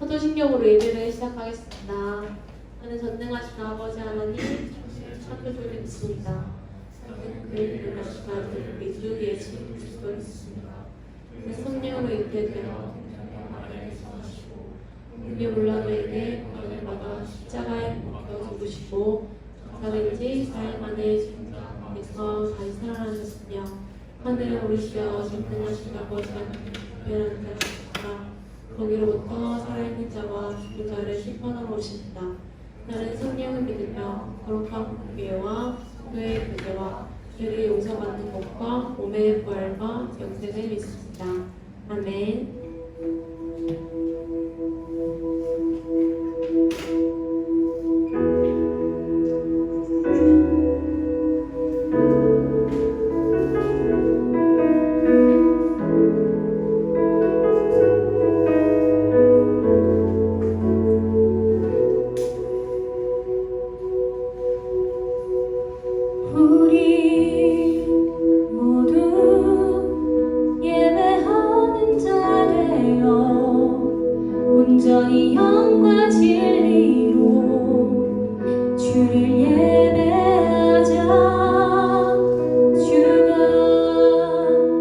사도신경으로 예배를 시작하겠습니다. 하늘 전능하신 아버지 하나님, 참여를 믿습니다. 그를 하신 아들 민주 예수 그리스도 있습니다. 성령으로 잉태되어 우리 물러내게 받아 십자가에 못 죽으시고 사흘 지 4일 만에 죽으셔서 다시 살아나셨으며 하늘에 오르시어 전능하신 아버지가 특별한 자셨다. 거기로부터 살아있는 자와 죽은 자를 심판하러 오십니다. 나는 성령을 믿으며 거룩한 공예와 교회의 교제와 죄를 용서받는 것과 몸의 부활과 영생을 믿습니다. 아멘. 온전히 영과 진리로 주를 예배하자. 주가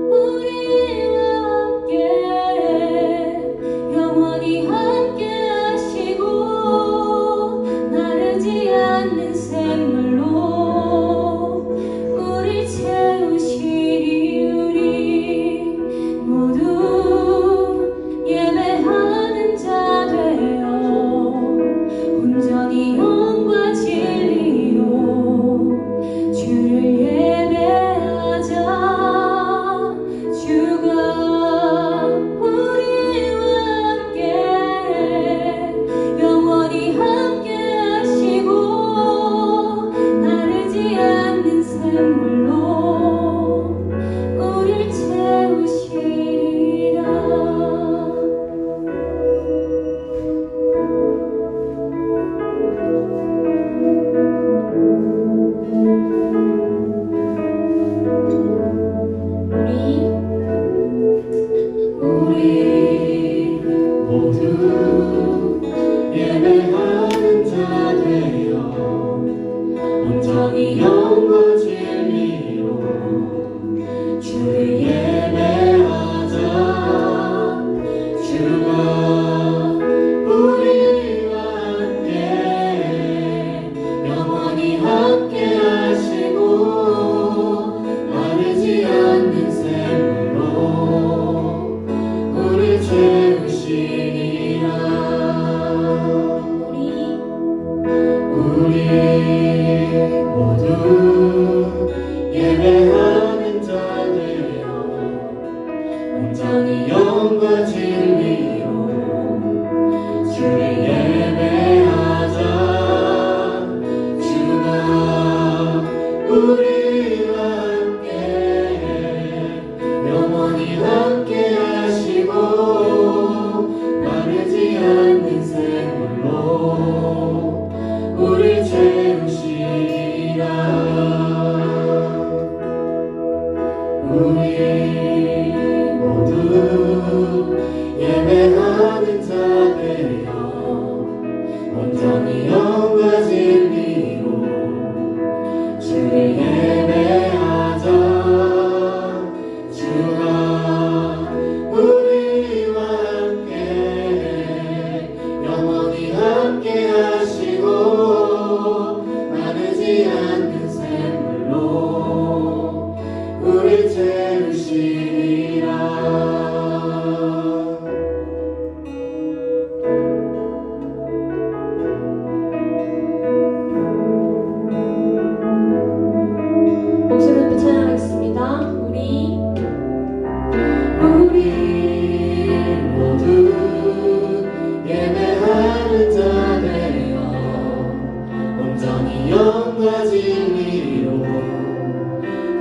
우리와 함께 영원히 함께 하시고 마르지 않는 샘물로 우릴 채우시리. 우리 모두 예배하는 자 되어 온전히 영과 진리로 주를 예배하자. 주가 우리와 함께 영원히 함께 하시고 마르지 않는 샘물로 우릴 채우시리라. 우리 모두 예배하는 자 되어 온전히 영과 진리로 주를 예배하자. 주가 우리와 함께 영원히 함께 하시고 마르지 않는 샘물로 우리 채우시리라. 우리 모두 예배하는 자 되어 온전히 영과 진리로 주를 예배하자. 주가 우리와 함께 영원히 함께 하시고 마르지 않는 샘물로 우릴 채우시리라. 우리 모두 예배하는 자 되어 온전히 영과 진리로 주를 예배하자. 주가 우리와 함께 영원히 함께 하시고 마르지 않는 샘물로 우릴 채우시리라. 목소리로 찬양하겠습니다. 우리 모두 예배하는 자 되어 온전히 영과 진리로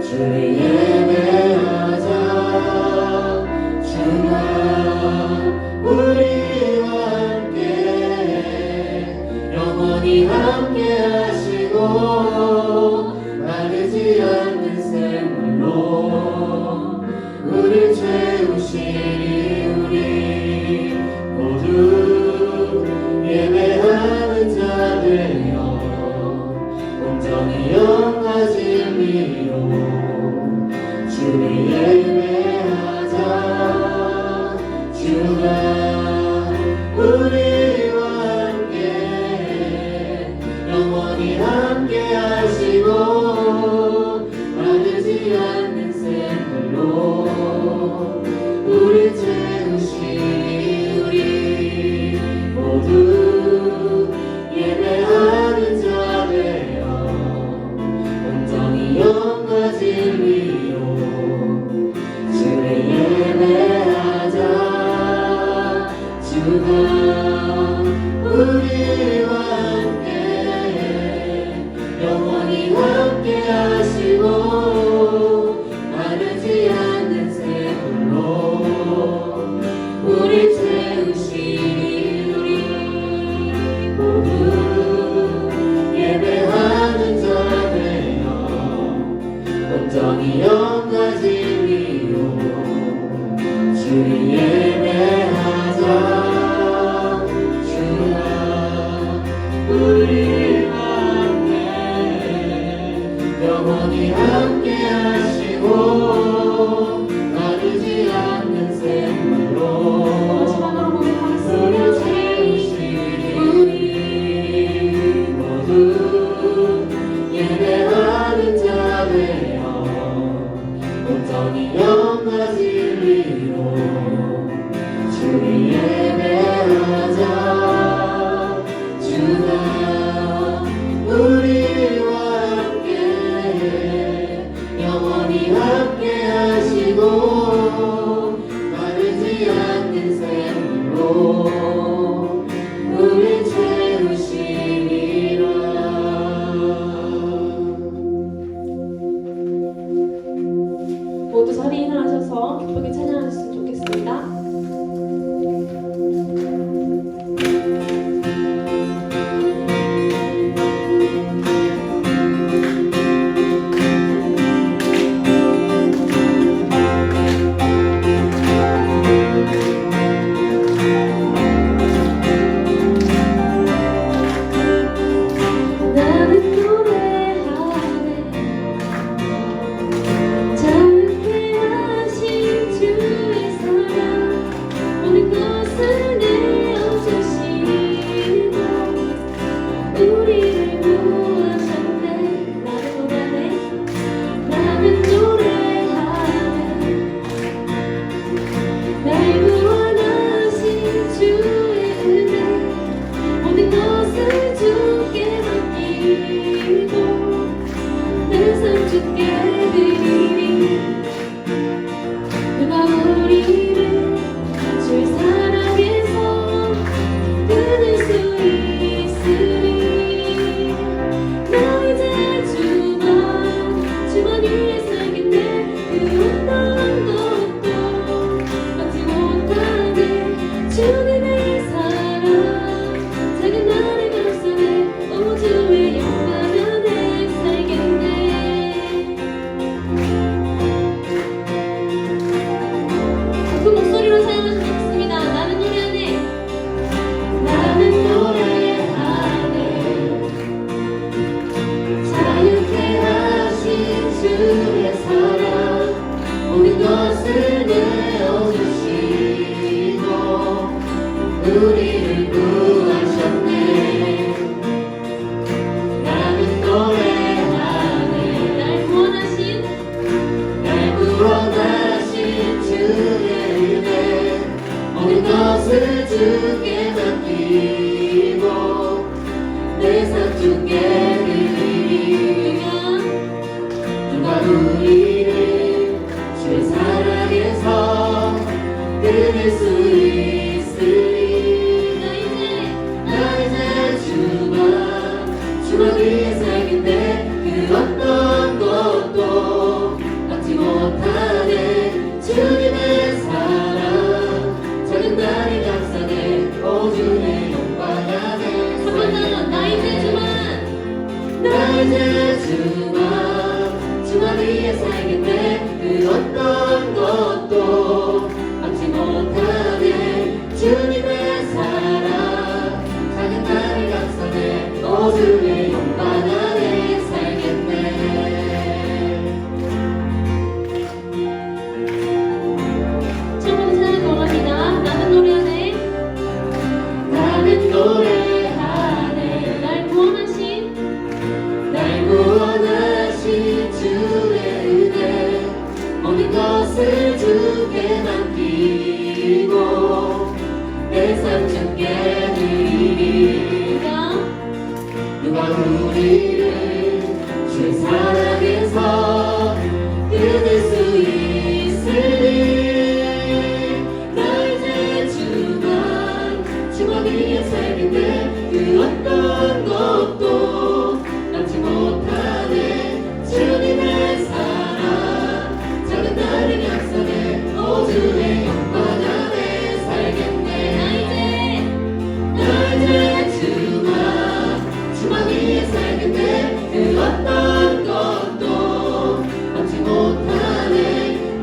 주를 예배하자. 주가 우리와 함께 영원히 함께 하시고 마르지 않는 샘물로 우릴 채우시리. 우리 모두 주가 우리와 함께 영원히 함께 하시고 마르지 않는 샘물로 우리 채우시니 우리 모두 예배하는 자 되어 온전히 영과 진리로 주를 예배하자. 주가 우리와 함께 영원히 함께 하시고 마르지 않는 샘물로 우리 채우시니 우리 모두 예배하는 자 되어 온전히 영과 진리로 주를 예배하자. 주가 우리와 함께 영원히 함께 하시고 마르지 않는 샘물로 마지막으로 고백하겠습니다. 채우시니 우리 모두 예배하는 자 되어 온전히 영과 진리로 주를 예배하자. 주가 우리와 함께 영원히 함께 하시고 마르지 않는 샘물로 우리 채우시리라. 모두 자리에 일어나셔서 기쁘게 찬양하셨으면 좋겠습니다. 나는 노래하네 자유케 하신 주의 사랑 모든 것을 내어주시고 우리를 구하셨네. 나는 노래하네 날 구원하신 주의 은혜 모든 것을 주께 맡기고 내 삶 주께 드리리. 누가 우리를 주의 사랑에서 끊을 수 있으리. 나 이제 주만 위에 살겠네. 그 어떤 것도 받지 못하네. 주님의 사랑 작은 나를 감싸네. 오 주의 영광 안에 살겠네. 그 목소리로 사용하시면 좋겠습니다. 나는 노래하네. 나는 노래하네 자유케 하신 주의 사랑 모든 것을 내어주시고 우리를 구하셨네. 나는 노래하네 날 구원하신 주의 은혜 모든 것을 주께 맡기고 내 삶 주께 드리리. 누가 우리를 주의 사랑에서 끊을 수 있으리. 나 이제 주만 위에 살겠네. 그 어떤 것도 받지 못하네. 주님의 사랑 작은 나를 감싸네. 오 주의 영광 안에 살겠네. 나 이제 주만 위에 살겠네. 그 어떤 것도 받지 못하네. 주님의 내 삶 주께 드리리. 누가 우리를 주의 사랑에서 끊을 수 있으리. 나 이제 주만 위에 살겠네. 그 어떤 것도 남지 못하네. 주님의 사랑 작은 나를 약속해 모두의 영광 안에 살겠네. 나 이제 주만 위에 살겠네. 그 어떤 것도 남지 못하네.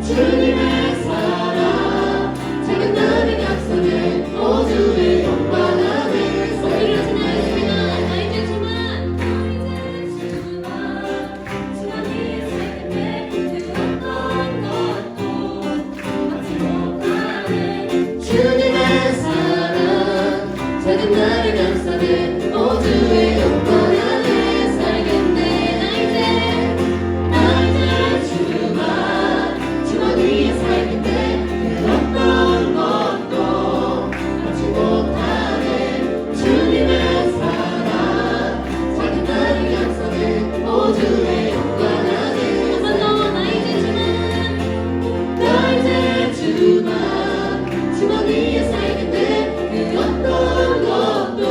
주님의 사랑 작은 나를 약속해 모두의 영광 안에 살겠네. 나 이제 주만 위에 살겠네. 그 어떤 것도 남지 못하네. 주님의 사랑 작은 나를 감싸네 모두의 영광 안에 살겠네. 나 이제 주만 위에 살겠네. 그 어떤 것도 남지 못하네. 주님의 사랑 작은 나를 약속해 모두의 영광 안에 한번 더. 나 이제 주만 위에 살겠네. 그 어떤 것도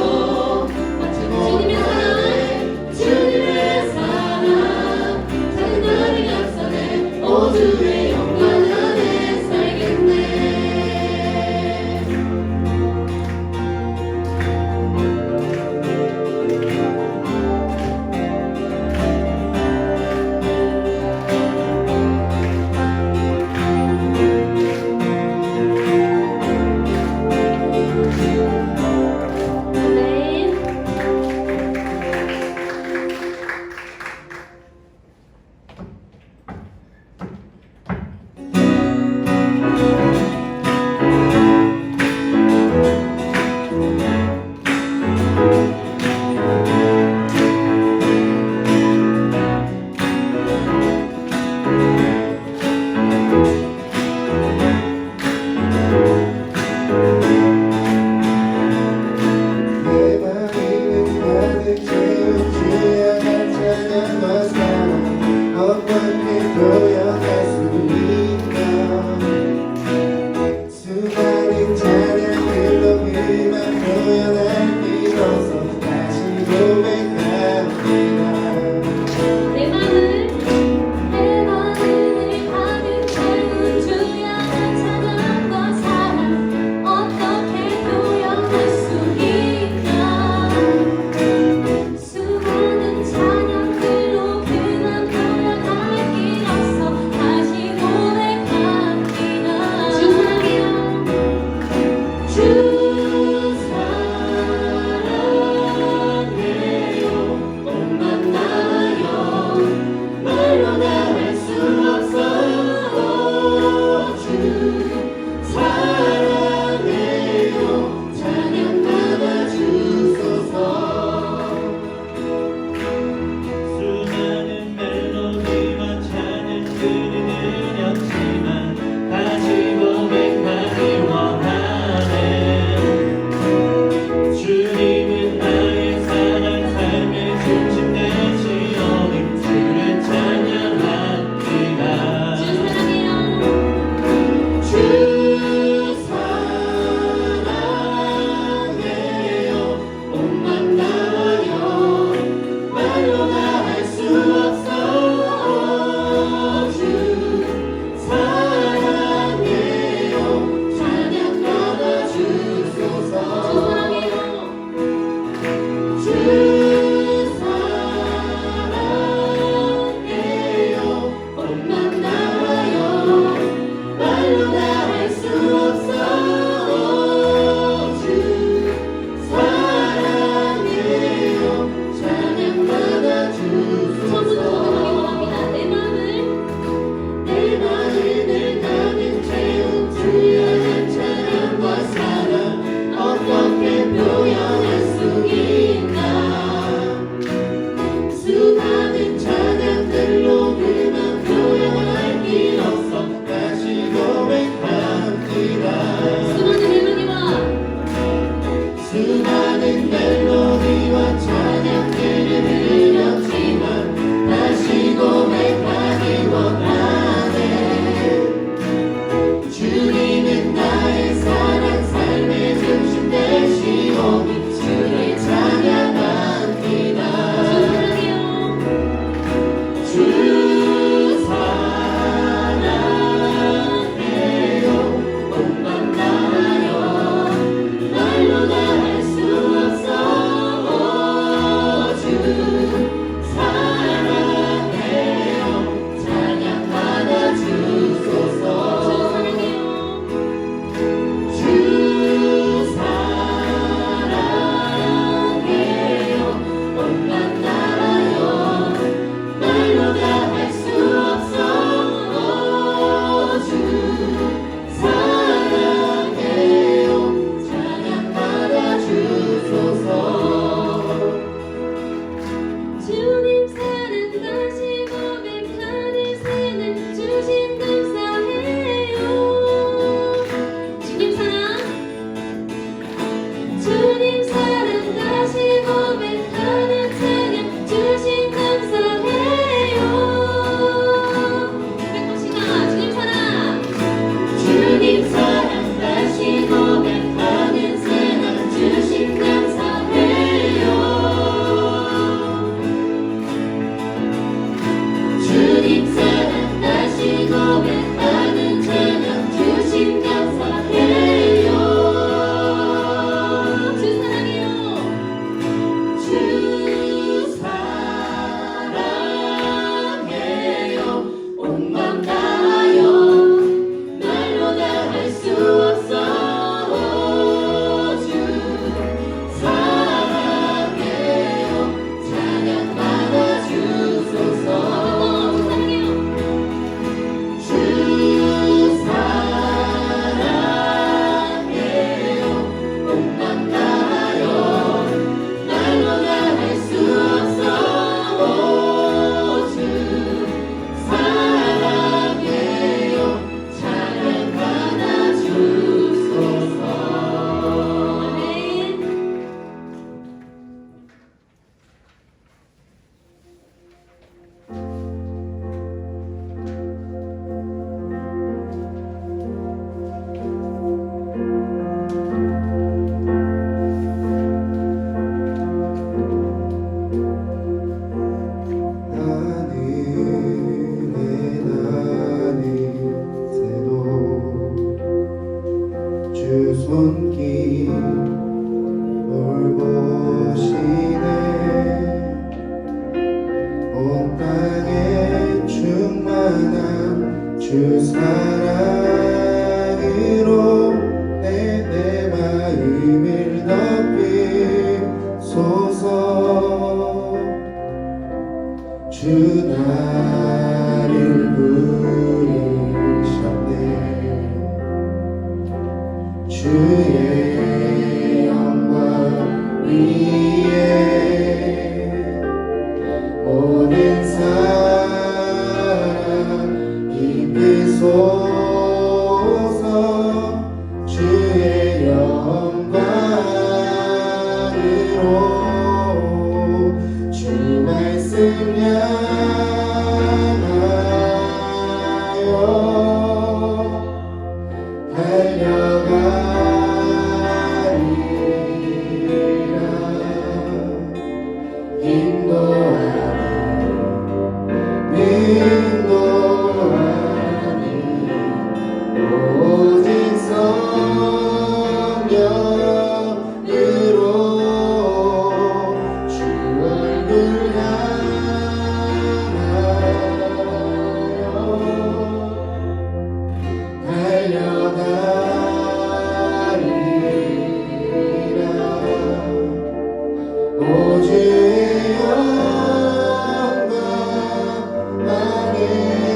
주 손길 돌보시네 온 땅에 충만한 주 사랑으로 내 마음을 덮이소서 주 나를 부르셨네 주의 영광 위에 모든 사랑 이끄소서 주의 영광으로 주 말씀 향하여 달려가리라 인도하니 오직 성령으로 주 얼굴 달려가리라 오 주의 영광 나게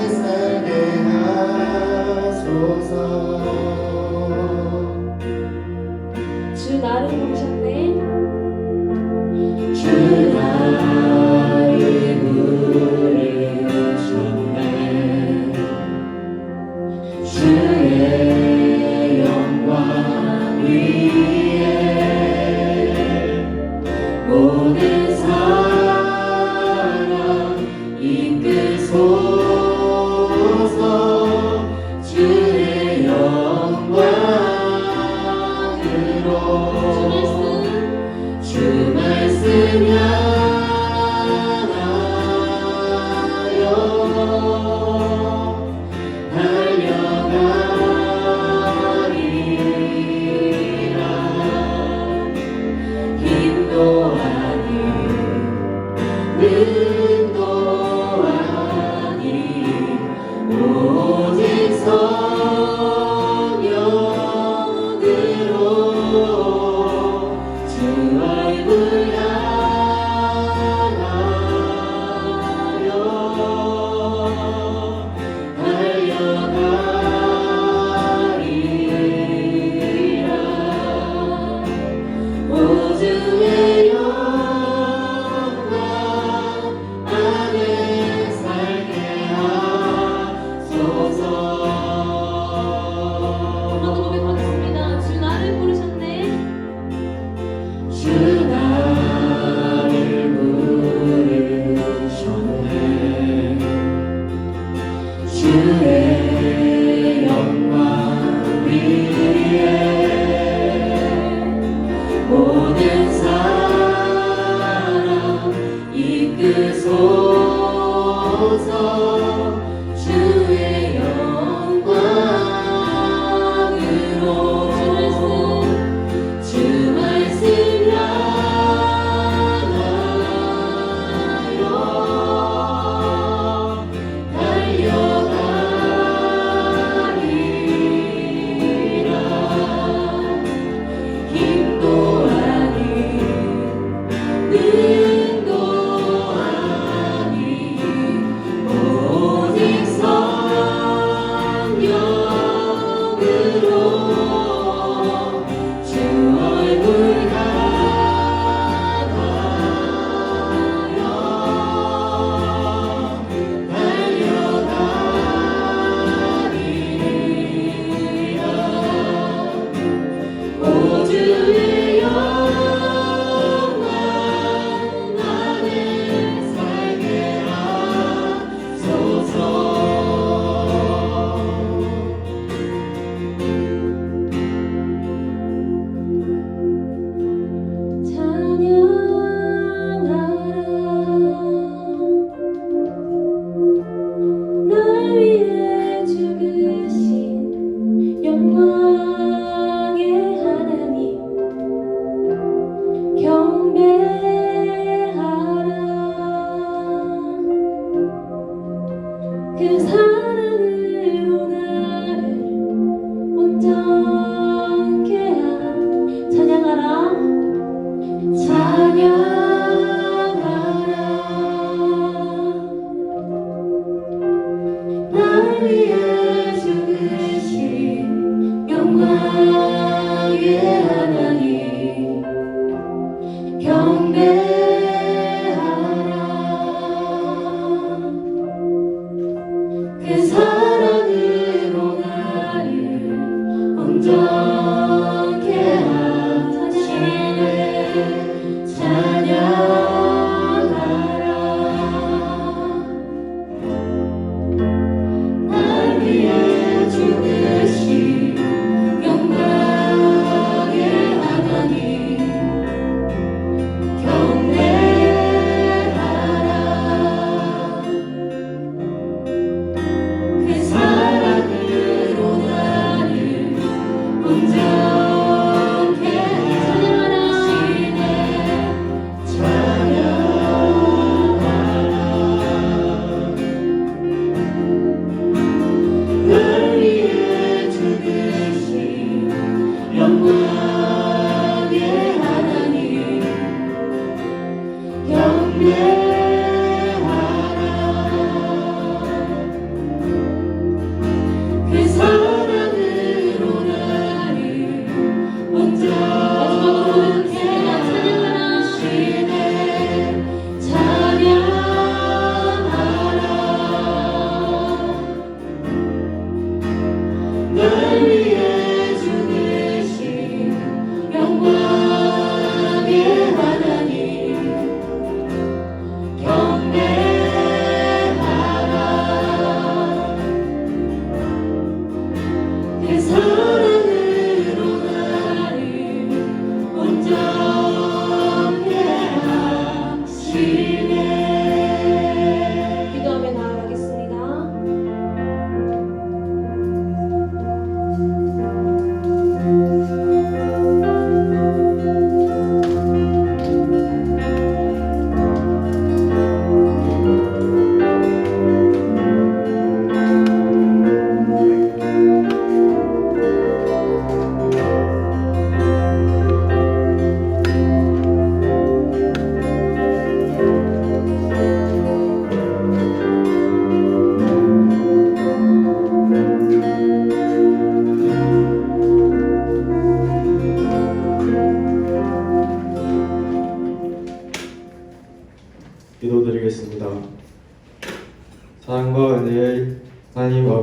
살게 하소서 주 나를 부르셨네. 주 나를 부르셨네 주의 영광 위에 모든 사랑 이끄소서 주의 영광으로 주 말씀 향하여 달려가리라 인도하니 오직 성령으로 주 얼굴 향하여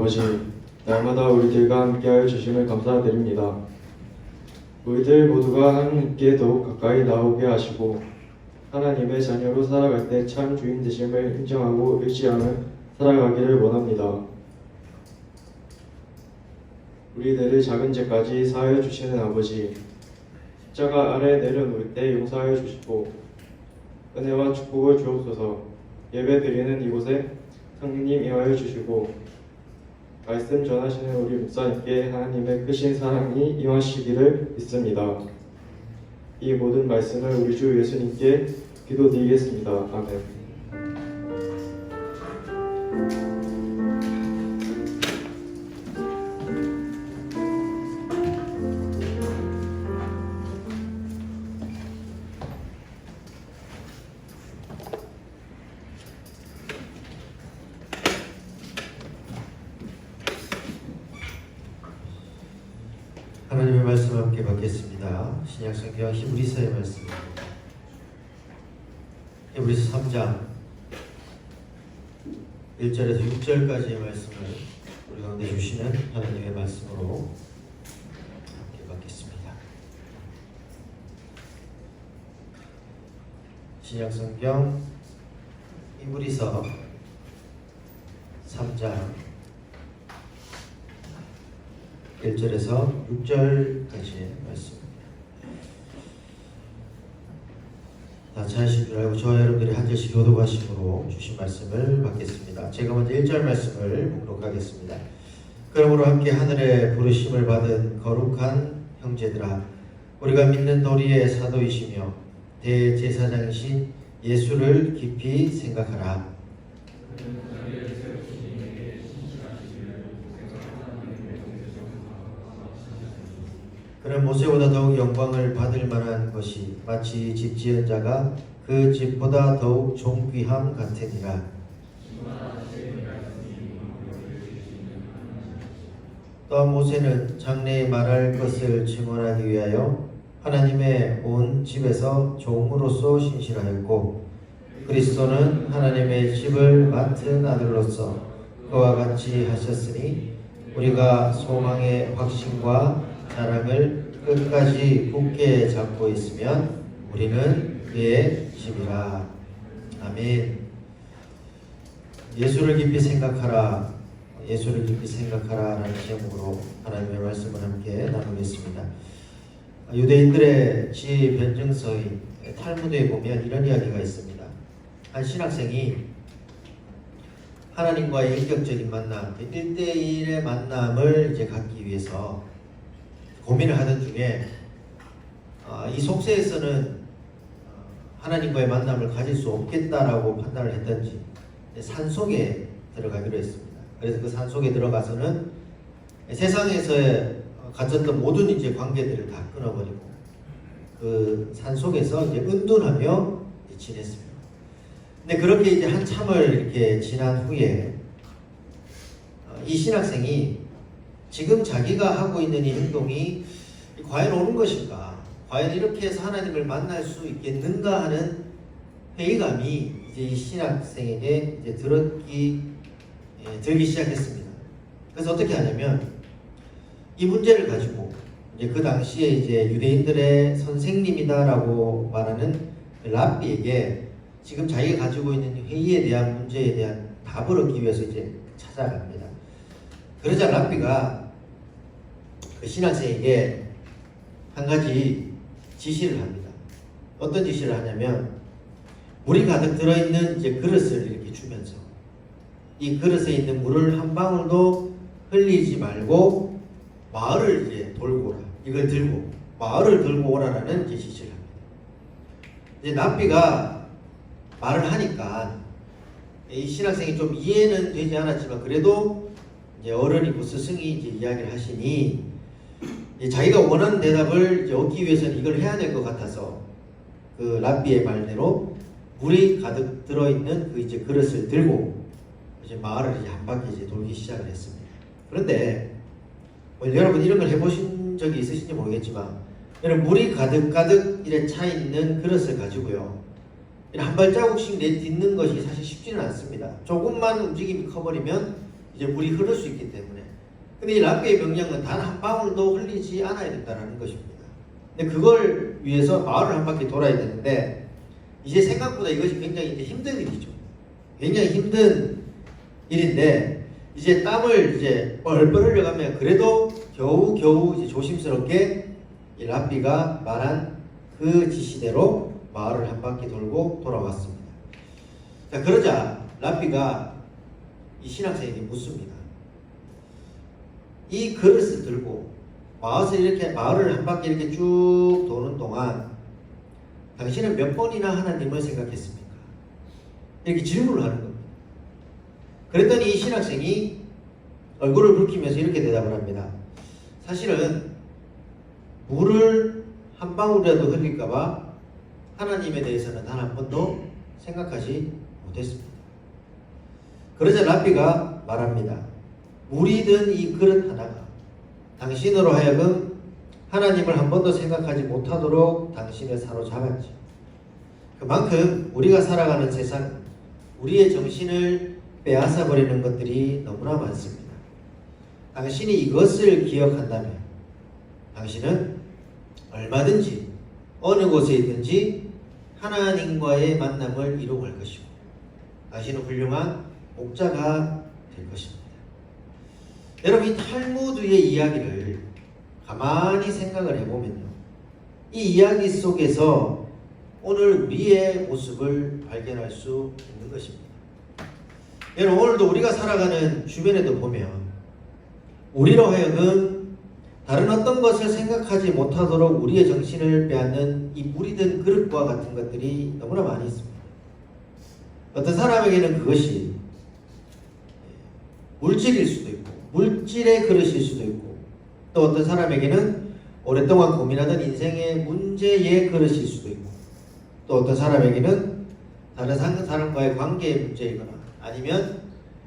아버지, 날마다 우리들과 함께하여 주심을 감사드립니다. 우리들 모두가 하나님께 더욱 가까이 나오게 하시고 하나님의 자녀로 살아갈 때 참 주인 되심을 인정하고 의지하며 살아가기를 원합니다. 우리들의 작은 죄까지 사하여 주시는 아버지, 십자가 아래 내려놓을 때 용서하여 주시고 은혜와 축복을 주옵소서. 예배 드리는 이곳에 성령님 임하여 주시고 말씀 전하시는 우리 목사님께 하나님의 크신 사랑이 임하시기를 믿습니다. 이 모든 말씀을 우리 주 예수님께 기도드리겠습니다. 아멘. 하나님의 말씀 함께 받겠습니다. 신약성경 히브리서의 말씀. 히브리서 3장 1절에서 6절까지의 말씀을 우리 가운데 주시는 하나님의 말씀으로 함께 받겠습니다. 신약성경 히브리서 3장 1절에서 6절까지의 말씀입니다. 다 찾으신 줄 알고 저와 여러분들이 한 절씩 교독하심으로 주신 말씀을 받겠습니다. 제가 먼저 1절 말씀을 봉독하겠습니다. 그러므로 함께 하늘의 부르심을 받은 거룩한 형제들아, 우리가 믿는 도리의 사도이시며 대제사장이신 예수를 깊이 생각하라. 그는 모세보다 더욱 영광을 받을 만한 것이 마치 집 지은 자가 그 집보다 더욱 존귀함 같으니라. 또한 모세는 장래에 말할 것을 증언하기 위하여 하나님의 온 집에서 종으로서 신실하였고, 그리스도는 하나님의 집을 맡은 아들로서 그와 같이 하셨으니 우리가 소망의 확신과 사랑을 끝까지 굳게 잡고 있으면 우리는 그의 집이라. 아멘. 예수를 깊이 생각하라. 예수를 깊이 생각하라 라는 제목으로 하나님의 말씀을 함께 나누겠습니다. 유대인들의 지혜 변증서인 탈무드에 보면 이런 이야기가 있습니다. 한 신학생이 하나님과의 인격적인 만남, 1대1의 만남을 이제 갖기 위해서 고민을 하던 중에 이 속세에서는 하나님과의 만남을 가질 수 없겠다라고 판단을 했던지 산속에 들어가기로 했습니다. 그래서 그 산속에 들어가서는 세상에서 가졌던 모든 이제 관계들을 다 끊어버리고 그 산속에서 이제 은둔하며 지냈습니다. 근데 그렇게 이제 한참을 이렇게 지난 후에 이 신학생이 지금 자기가 하고 있는 이 행동이 과연 옳은 것인가? 과연 이렇게 해서 하나님을 만날 수 있겠는가 하는 회의감이 이제 이 신학생에게 이제 들기 시작했습니다. 그래서 어떻게 하냐면 이 문제를 가지고 이제 그 당시에 이제 유대인들의 선생님이다라고 말하는 랍비에게 지금 자기가 가지고 있는 회의에 대한 문제에 대한 답을 얻기 위해서 이제 찾아갑니다. 그러자 랍비가 그 신학생에게 한 가지 지시를 합니다. 어떤 지시를 하냐면 물이 가득 들어있는 이제 그릇을 이렇게 주면서 이 그릇에 있는 물을 한 방울도 흘리지 말고 마을을 이제 돌고 오라. 이걸 들고 마을을 들고 오라라는 이제 지시를 합니다. 이제 랍비가 말을 하니까 이 신학생이 좀 이해는 되지 않았지만 그래도 이제 어른이고 스승이 이제 이야기를 하시니 자기가 원하는 대답을 이제 얻기 위해서는 이걸 해야 될 것 같아서 그 랍비의 말대로 물이 가득 들어있는 그 이제 그릇을 들고 이제 마을을 이제 한 바퀴 이제 돌기 시작을 했습니다. 그런데 여러분 이런 걸 해보신 적이 있으신지 모르겠지만 여러분 물이 가득 이래 차 있는 그릇을 가지고요 한 발자국씩 내딛는 것이 사실 쉽지는 않습니다. 조금만 움직임이 커버리면 이제 물이 흐를 수 있기 때문에. 근데 이 랍비의 명령은 단 한 방울도 흘리지 않아야 된다는 것입니다. 근데 그걸 위해서 마을을 한 바퀴 돌아야 되는데 이제 생각보다 이것이 굉장히 이제 힘든 일이죠. 굉장히 힘든 일인데 이제 땀을 이제 뻘뻘 흘려가면 그래도 겨우 이제 조심스럽게 이 랍비가 말한 그 지시대로 마을을 한 바퀴 돌고 돌아왔습니다. 자, 그러자 랍비가 이 신학생에게 묻습니다. 이 그릇을 들고 마을을 한 바퀴 이렇게 쭉 도는 동안 당신은 몇 번이나 하나님을 생각했습니까? 이렇게 질문을 하는 겁니다. 그랬더니 이 신학생이 얼굴을 붉히면서 이렇게 대답을 합니다. 사실은 물을 한 방울이라도 흘릴까봐 하나님에 대해서는 단 한 번도 생각하지 못했습니다. 그러자 랍비가 말합니다. 물이 든 이 그릇 하나가 당신으로 하여금 하나님을 한 번도 생각하지 못하도록 당신을 사로잡았지. 그만큼 우리가 살아가는 세상, 우리의 정신을 빼앗아버리는 것들이 너무나 많습니다. 당신이 이것을 기억한다면 당신은 얼마든지 어느 곳에 있든지 하나님과의 만남을 이루어갈 것이고 당신은 훌륭한 목자가 될 것입니다. 여러분, 이 탈무드의 이야기를 가만히 생각을 해보면요, 이 이야기 속에서 오늘 우리의 모습을 발견할 수 있는 것입니다. 여러분, 오늘도 우리가 살아가는 주변에도 보면 우리로 하여금 다른 어떤 것을 생각하지 못하도록 우리의 정신을 빼앗는 이 물이 든 그릇과 같은 것들이 너무나 많이 있습니다. 어떤 사람에게는 그것이 물질일 수도 있고 물질의 그릇일 수도 있고 또 어떤 사람에게는 오랫동안 고민하던 인생의 문제의 그릇일 수도 있고 또 어떤 사람에게는 다른 사람과의 관계의 문제이거나 아니면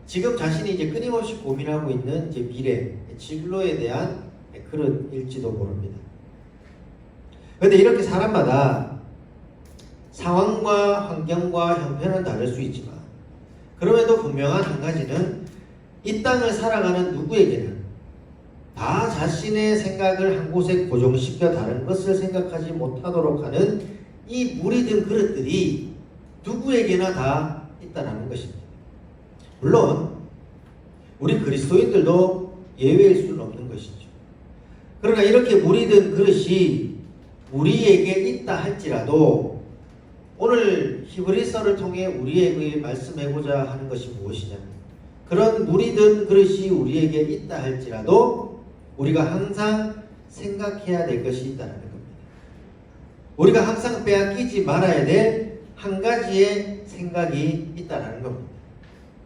지금 자신이 이제 끊임없이 고민하고 있는 이제 미래, 진로에 대한 그릇일지도 모릅니다. 그런데 이렇게 사람마다 상황과 환경과 형편은 다를 수 있지만 그럼에도 분명한 한 가지는 이 땅을 살아가는 누구에게는 다 자신의 생각을 한 곳에 고정시켜 다른 것을 생각하지 못하도록 하는 이 물이 든 그릇들이 누구에게나 다 있다는 것입니다. 물론 우리 그리스도인들도 예외일 수는 없는 것이죠. 그러나 이렇게 물이 든 그릇이 우리에게 있다 할지라도 오늘 히브리서를 통해 우리에게 말씀해보자 하는 것이 무엇이냐면 그런 물이 든 그릇이 우리에게 있다 할지라도 우리가 항상 생각해야 될 것이 있다는 겁니다. 우리가 항상 빼앗기지 말아야 될 한 가지의 생각이 있다는 겁니다.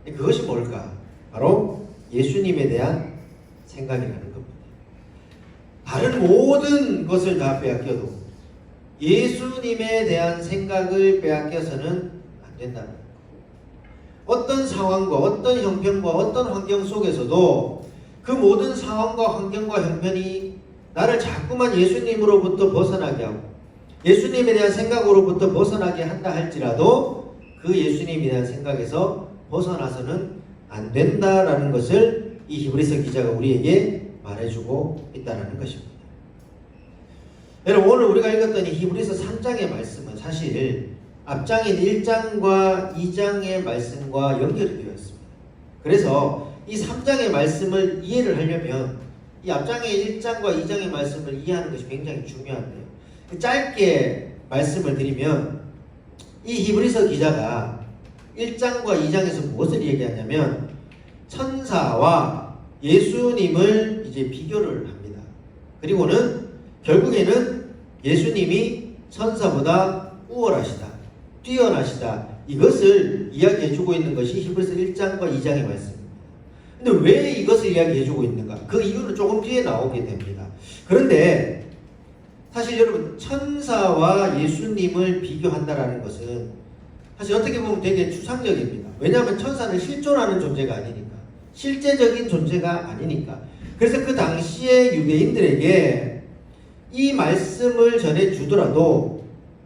그것이 뭘까? 바로 예수님에 대한 생각이라는 겁니다. 다른 모든 것을 다 빼앗겨도 예수님에 대한 생각을 빼앗겨서는 안 된다는 겁니다. 어떤 상황과 어떤 형편과 어떤 환경 속에서도 그 모든 상황과 환경과 형편이 나를 자꾸만 예수님으로부터 벗어나게 하고 예수님에 대한 생각으로부터 벗어나게 한다 할지라도 그 예수님에 대한 생각에서 벗어나서는 안 된다라는 것을 이 히브리서 기자가 우리에게 말해주고 있다는 것입니다. 여러분, 오늘 우리가 읽었던 이 히브리서 3장의 말씀은 사실 앞장인 1장과 2장의 말씀과 연결이 되어 있습니다. 그래서 이 3장의 말씀을 이해를 하려면 이 앞장의 1장과 2장의 말씀을 이해하는 것이 굉장히 중요한데요. 짧게 말씀을 드리면 이 히브리서 기자가 1장과 2장에서 무엇을 얘기하냐면 천사와 예수님을 이제 비교를 합니다. 그리고는 결국에는 예수님이 천사보다 우월하시다, 뛰어나시다, 이것을 이야기해주고 있는 것이 히브리서 1장과 2장의 말씀입니다. 근데 왜 이것을 이야기해주고 있는가? 그 이유는 조금 뒤에 나오게 됩니다. 그런데 사실 여러분, 천사와 예수님을 비교한다라는 것은 사실 어떻게 보면 되게 추상적입니다. 왜냐하면 천사는 실존하는 존재가 아니니까, 실제적인 존재가 아니니까. 그래서 그 당시에 유대인들에게 이 말씀을 전해주더라도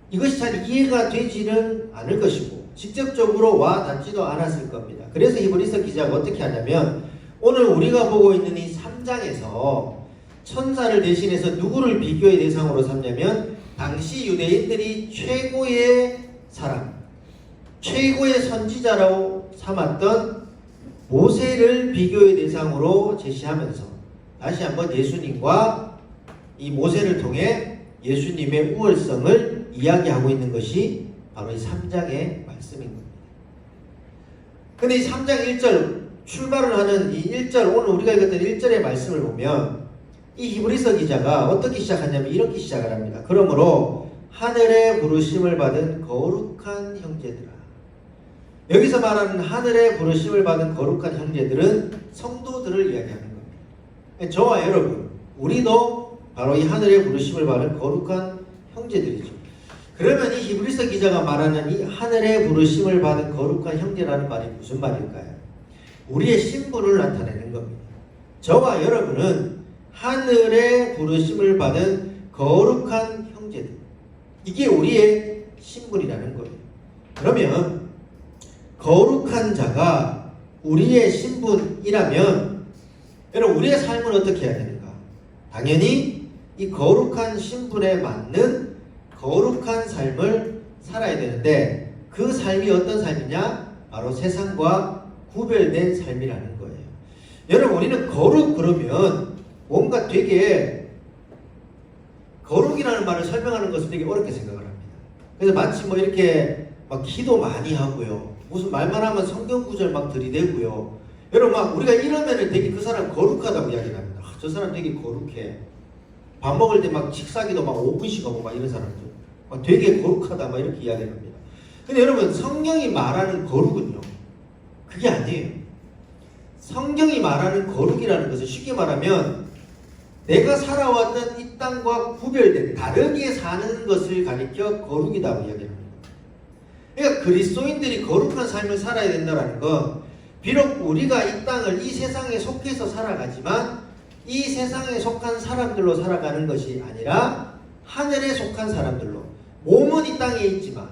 이것이 잘 이해가 되지는 않을 것이고 직접적으로 와 닿지도 않았을 겁니다. 그래서 히브리서 기자가 어떻게 하냐면 오늘 우리가 보고 있는 이 3장에서 천사를 대신해서 누구를 비교의 대상으로 삼냐면 당시 유대인들이 최고의 사람, 최고의 선지자라고 삼았던 모세를 비교의 대상으로 제시하면서 다시 한번 예수님과 이 모세를 통해 예수님의 우월성을 이야기하고 있는 것이 바로 이 3장의 말씀인 겁니다. 근데 이 3장 1절 출발을 하는 이 1절, 오늘 우리가 읽었던 1절의 말씀을 보면 이 히브리서 기자가 어떻게 시작하냐면 이렇게 시작을 합니다. 그러므로 하늘의 부르심을 받은 거룩한 형제들아. 여기서 말하는 하늘의 부르심을 받은 거룩한 형제들은 성도들을 이야기하는 겁니다. 저와 여러분, 우리도 바로 이 하늘의 부르심을 받은 거룩한 형제들이죠. 그러면 이 히브리서 기자가 말하는 이 하늘의 부르심을 받은 거룩한 형제라는 말이 무슨 말일까요? 우리의 신분을 나타내는 겁니다. 저와 여러분은 하늘의 부르심을 받은 거룩한 형제들. 이게 우리의 신분이라는 거예요. 그러면 거룩한 자가 우리의 신분이라면 여러분 우리의 삶은 어떻게 해야 되는가? 당연히 이 거룩한 신분에 맞는 거룩한 삶을 살아야 되는데 그 삶이 어떤 삶이냐? 바로 세상과 구별된 삶이라는 거예요. 여러분 우리는 거룩 그러면 뭔가 되게 거룩이라는 말을 설명하는 것을 되게 어렵게 생각을 합니다. 그래서 마치 뭐 이렇게 막 기도 많이 하고요. 무슨 말만 하면 성경 구절 막 들이대고요. 여러분 막 우리가 이러면은 되게 그 사람 거룩하다고 이야기를 합니다. 아, 저 사람 되게 거룩해. 밥 먹을 때 막 식사기도 막 5분씩 하고 막 이런 사람들. 막 되게 거룩하다 막 이렇게 이야기를 합니다. 근데 여러분 성경이 말하는 거룩은요. 그게 아니에요. 성경이 말하는 거룩이라는 것은 쉽게 말하면 내가 살아왔던 이 땅과 구별된 다르게 사는 것을 가리켜 거룩이라고 이야기합니다. 그러니까 그리스도인들이 거룩한 삶을 살아야 된다는 건 비록 우리가 이 땅을 이 세상에 속해서 살아가지만 이 세상에 속한 사람들로 살아가는 것이 아니라 하늘에 속한 사람들로 몸은 이 땅에 있지만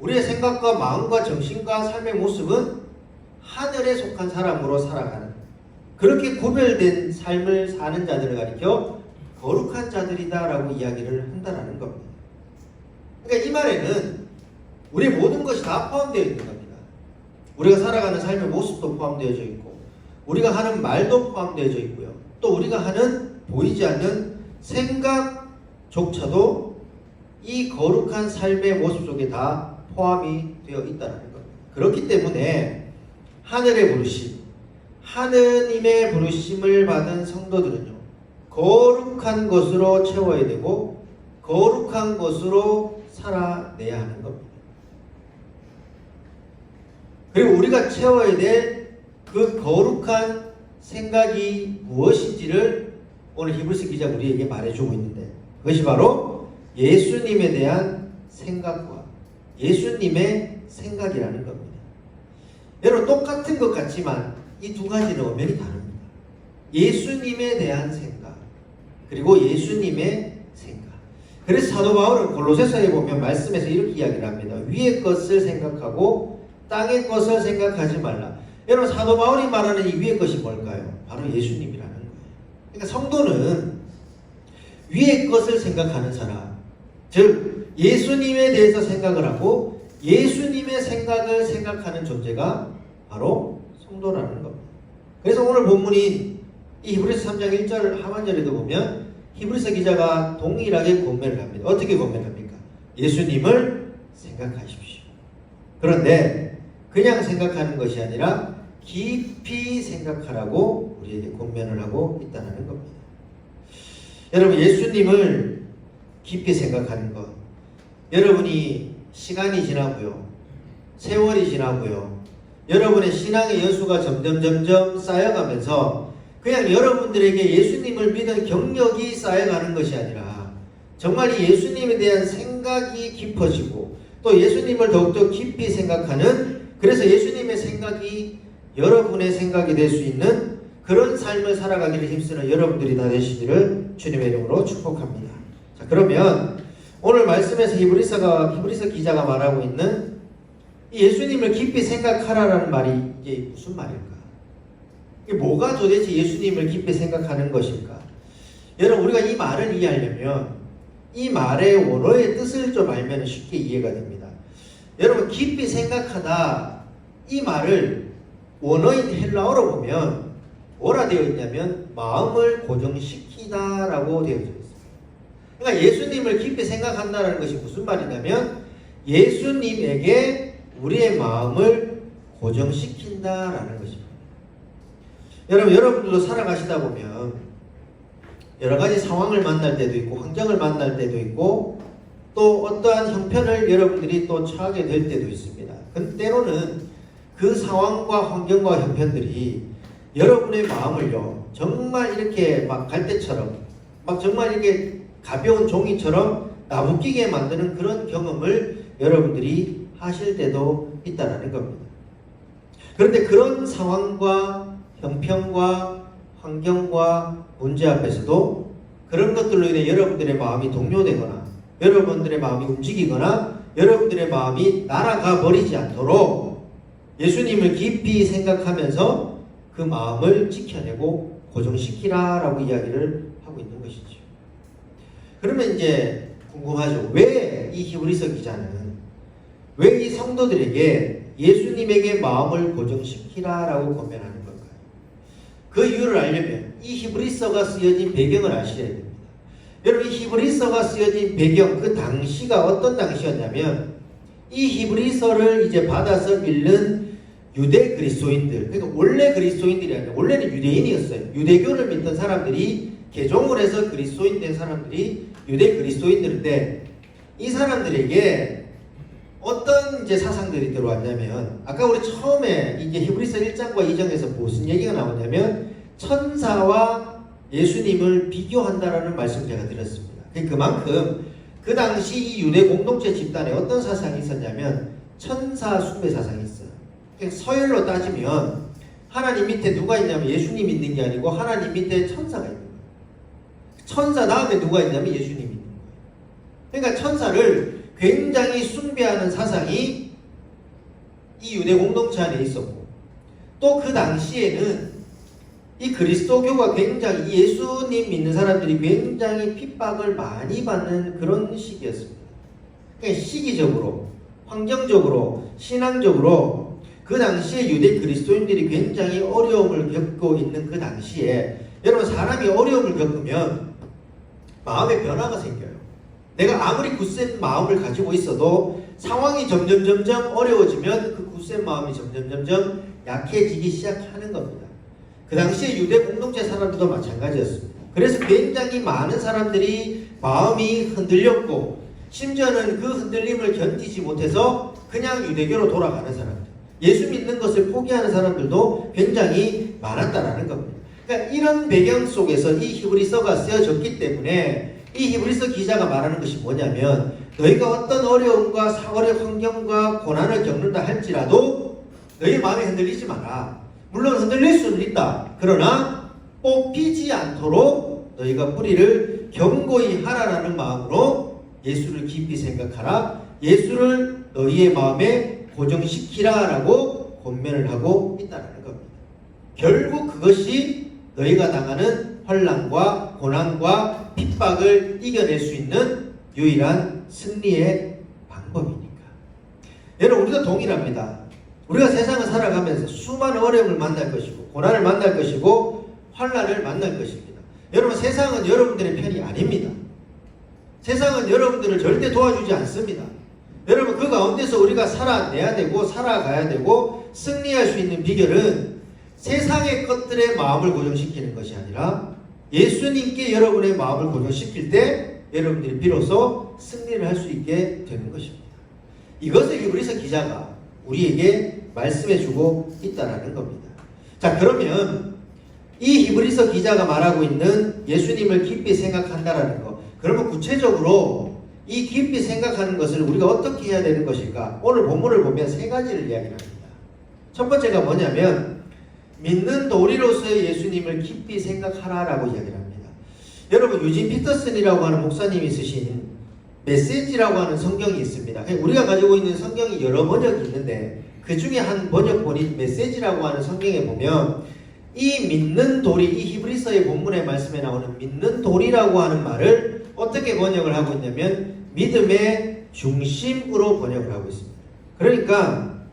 우리의 생각과 마음과 정신과 삶의 모습은 하늘에 속한 사람으로 살아가는 그렇게 구별된 삶을 사는 자들을 가리켜 거룩한 자들이다라고 이야기를 한다는 겁니다. 그러니까 이 말에는 우리의 모든 것이 다 포함되어 있는 겁니다. 우리가 살아가는 삶의 모습도 포함되어져 있고 우리가 하는 말도 포함되어져 있고요. 또 우리가 하는 보이지 않는 생각조차도 이 거룩한 삶의 모습 속에 다 포함이 되어 있다는 겁니다. 그렇기 때문에 하늘의 부르심, 하느님의 부르심을 받은 성도들은요, 거룩한 것으로 채워야 되고 거룩한 것으로 살아내야 하는 겁니다. 그리고 우리가 채워야 될 그 거룩한 생각이 무엇인지를 오늘 히브리서 기자가 우리에게 말해주고 있는데 그것이 바로 예수님에 대한 생각과 예수님의 생각이라는 겁니다. 여러분 똑같은 것 같지만 이 두 가지는 엄연히 다릅니다. 예수님에 대한 생각 그리고 예수님의 생각. 그래서 사도 바울은 골로새서에 보면 말씀에서 이렇게 이야기를 합니다. 위의 것을 생각하고 땅의 것을 생각하지 말라. 여러분 사도 바울이 말하는 이 위의 것이 뭘까요? 바로 예수님이라는 거예요. 그러니까 성도는 위의 것을 생각하는 사람, 즉 예수님에 대해서 생각을 하고 예수님의 생각을 생각하는 존재가 바로 성도라는 겁니다. 그래서 오늘 본문인 이 히브리서 3장 1절 하반절에도 보면 히브리서 기자가 동일하게 권면을 합니다. 어떻게 권면을 합니까? 예수님을 생각하십시오. 그런데 그냥 생각하는 것이 아니라 깊이 생각하라고 우리에게 권면을 하고 있다는 겁니다. 여러분 예수님을 깊이 생각하는 것, 여러분이 시간이 지나고요, 세월이 지나고요, 여러분의 신앙의 여수가 점점 쌓여가면서 그냥 여러분들에게 예수님을 믿는 경력이 쌓여가는 것이 아니라 정말 이 예수님에 대한 생각이 깊어지고 또 예수님을 더욱더 깊이 생각하는, 그래서 예수님의 생각이 여러분의 생각이 될 수 있는 그런 삶을 살아가기를 힘쓰는 여러분들이 다 되시기를 주님의 이름으로 축복합니다. 자, 그러면 오늘 말씀에서 히브리서 기자가 말하고 있는 이 예수님을 깊이 생각하라라는 말이 이게 무슨 말일까? 뭐가 도대체 예수님을 깊이 생각하는 것일까? 여러분, 우리가 이 말을 이해하려면 이 말의 원어의 뜻을 좀 알면 쉽게 이해가 됩니다. 여러분, 깊이 생각하다 이 말을 원어인 헬라어로 보면 뭐라 되어 있냐면 마음을 고정시키다 라고 되어 있습니다. 그러니까 예수님을 깊이 생각한다는 것이 무슨 말이냐면 예수님에게 우리의 마음을 고정시킨다라는 것입니다. 여러분들도 살아가시다 보면 여러 가지 상황을 만날 때도 있고 환경을 만날 때도 있고 또 어떠한 형편을 여러분들이 또 처하게 될 때도 있습니다. 근데 때로는 그 상황과 환경과 형편들이 여러분의 마음을요 정말 이렇게 막 갈대처럼 막 정말 이렇게 가벼운 종이처럼 나부끼게 만드는 그런 경험을 여러분들이 하실 때도 있다는 겁니다. 그런데 그런 상황과 형편과 환경과 문제 앞에서도 그런 것들로 인해 여러분들의 마음이 동요되거나 여러분들의 마음이 움직이거나 여러분들의 마음이 날아가 버리지 않도록 예수님을 깊이 생각하면서 그 마음을 지켜내고 고정시키라라고 이야기를 하고 있는 것이죠. 그러면 이제 궁금하죠. 왜 이 히브리서 기자는 왜 이 성도들에게 예수님에게 마음을 고정시키라라고 권면하는 걸까요? 그 이유를 알려면 이 히브리서가 쓰여진 배경을 아셔야 됩니다. 여러분, 이 히브리서가 쓰여진 배경, 그 당시가 어떤 당시였냐면 이 히브리서를 이제 받아서 읽는 유대 그리스도인들, 그러니까 원래 그리스도인들이 아니라 원래는 유대인이었어요. 유대교를 믿던 사람들이 개종을 해서 그리스도인 된 사람들이 유대 그리스도인들인데 이 사람들에게 어떤 이제 사상들이 들어왔냐면 아까 우리 처음에 이제 히브리서 1장과 2장에서 무슨 얘기가 나오냐면 천사와 예수님을 비교한다라는 말씀을 제가 드렸습니다. 그만큼 그 당시 이 유대 공동체 집단에 어떤 사상이 있었냐면 천사 숭배 사상이 있어요. 서열로 따지면 하나님 밑에 누가 있냐면 예수님 있는 게 아니고 하나님 밑에 천사가 있는 거예요. 천사 다음에 누가 있냐면 예수님이 있는 거예요. 그러니까 천사를 굉장히 숭배하는 사상이 이 유대 공동체 안에 있었고 또 그 당시에는 이 그리스도교가 굉장히 예수님 믿는 사람들이 굉장히 핍박을 많이 받는 그런 시기였습니다. 그러니까 시기적으로 환경적으로 신앙적으로 그 당시에 유대 그리스도인들이 굉장히 어려움을 겪고 있는 그 당시에 여러분 사람이 어려움을 겪으면 마음의 변화가 생겨요. 내가 아무리 굳센 마음을 가지고 있어도 상황이 점점 어려워지면 그 굳센 마음이 점점 약해지기 시작하는 겁니다. 그 당시에 유대 공동체 사람들도 마찬가지였습니다. 그래서 굉장히 많은 사람들이 마음이 흔들렸고 심지어는 그 흔들림을 견디지 못해서 그냥 유대교로 돌아가는 사람들, 예수 믿는 것을 포기하는 사람들도 굉장히 많았다라는 겁니다. 그러니까 이런 배경 속에서 이 히브리서가 쓰여졌기 때문에 이 히브리서 기자가 말하는 것이 뭐냐면 너희가 어떤 어려움과 사월의 환경과 고난을 겪는다 할지라도 너희 마음이 흔들리지 마라. 물론 흔들릴 수는 있다. 그러나 뽑히지 않도록 너희가 뿌리를 견고히 하라라는 마음으로 예수를 깊이 생각하라. 예수를 너희의 마음에 고정시키라 라고 권면을 하고 있다는 겁니다. 결국 그것이 너희가 당하는 환난과 고난과 핍박을 이겨낼 수 있는 유일한 승리의 방법이니까. 여러분 우리도 동일합니다. 우리가 세상을 살아가면서 수많은 어려움을 만날 것이고 고난을 만날 것이고 환난을 만날 것입니다. 여러분 세상은 여러분들의 편이 아닙니다. 세상은 여러분들을 절대 도와주지 않습니다. 여러분 그 가운데서 우리가 살아내야 되고 살아가야 되고 승리할 수 있는 비결은 세상의 것들의 마음을 고정시키는 것이 아니라 예수님께 여러분의 마음을 고정시킬 때 여러분들이 비로소 승리를 할 수 있게 되는 것입니다. 이것을 히브리서 기자가 우리에게 말씀해주고 있다는 겁니다. 자, 그러면 이 히브리서 기자가 말하고 있는 예수님을 깊이 생각한다라는 것, 그러면 구체적으로 이 깊이 생각하는 것을 우리가 어떻게 해야 되는 것일까? 오늘 본문을 보면 세 가지를 이야기합니다. 첫 번째가 뭐냐면 믿는 도리로서의 예수님을 깊이 생각하라라고 이야기를 합니다. 여러분 유진 피터슨이라고 하는 목사님이 쓰신 메시지라고 하는 성경이 있습니다. 우리가 가지고 있는 성경이 여러 번역이 있는데 그 중에 한 번역본인 메시지라고 하는 성경에 보면 이 믿는 도리, 이 히브리서의 본문의 말씀에 나오는 믿는 도리라고 하는 말을 어떻게 번역을 하고 있냐면 믿음의 중심으로 번역을 하고 있습니다. 그러니까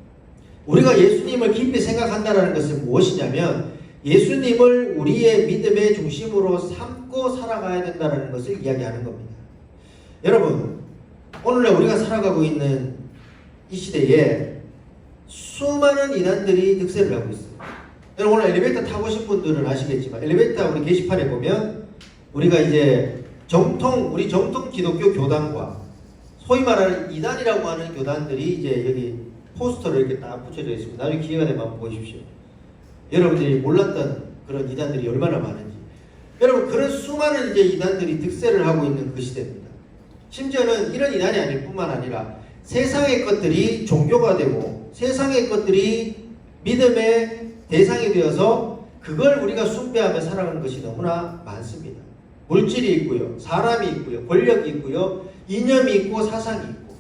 우리가 예수님을 깊이 생각한다는 것은 무엇이냐면 예수님을 우리의 믿음의 중심으로 삼고 살아가야 된다는 것을 이야기하는 겁니다. 여러분, 오늘날 우리가 살아가고 있는 이 시대에 수많은 이단들이 득세를 하고 있어요. 여러분, 오늘 엘리베이터 타보신 분들은 아시겠지만 엘리베이터 우리 게시판에 보면 우리가 이제 우리 정통 기독교 교단과 소위 말하는 이단이라고 하는 교단들이 이제 여기 포스터를 이렇게 딱 붙여져 있습니다. 나중에 기회가 되면 한번 보십시오. 여러분들이 몰랐던 그런 이단들이 얼마나 많은지. 여러분, 그런 수많은 이제 이단들이 득세를 하고 있는 그 시대입니다. 심지어는 이런 이단이 아닐 뿐만 아니라 세상의 것들이 종교가 되고 세상의 것들이 믿음의 대상이 되어서 그걸 우리가 숭배하며 살아가는 것이 너무나 많습니다. 물질이 있고요, 사람이 있고요, 권력이 있고요, 이념이 있고 사상이 있고,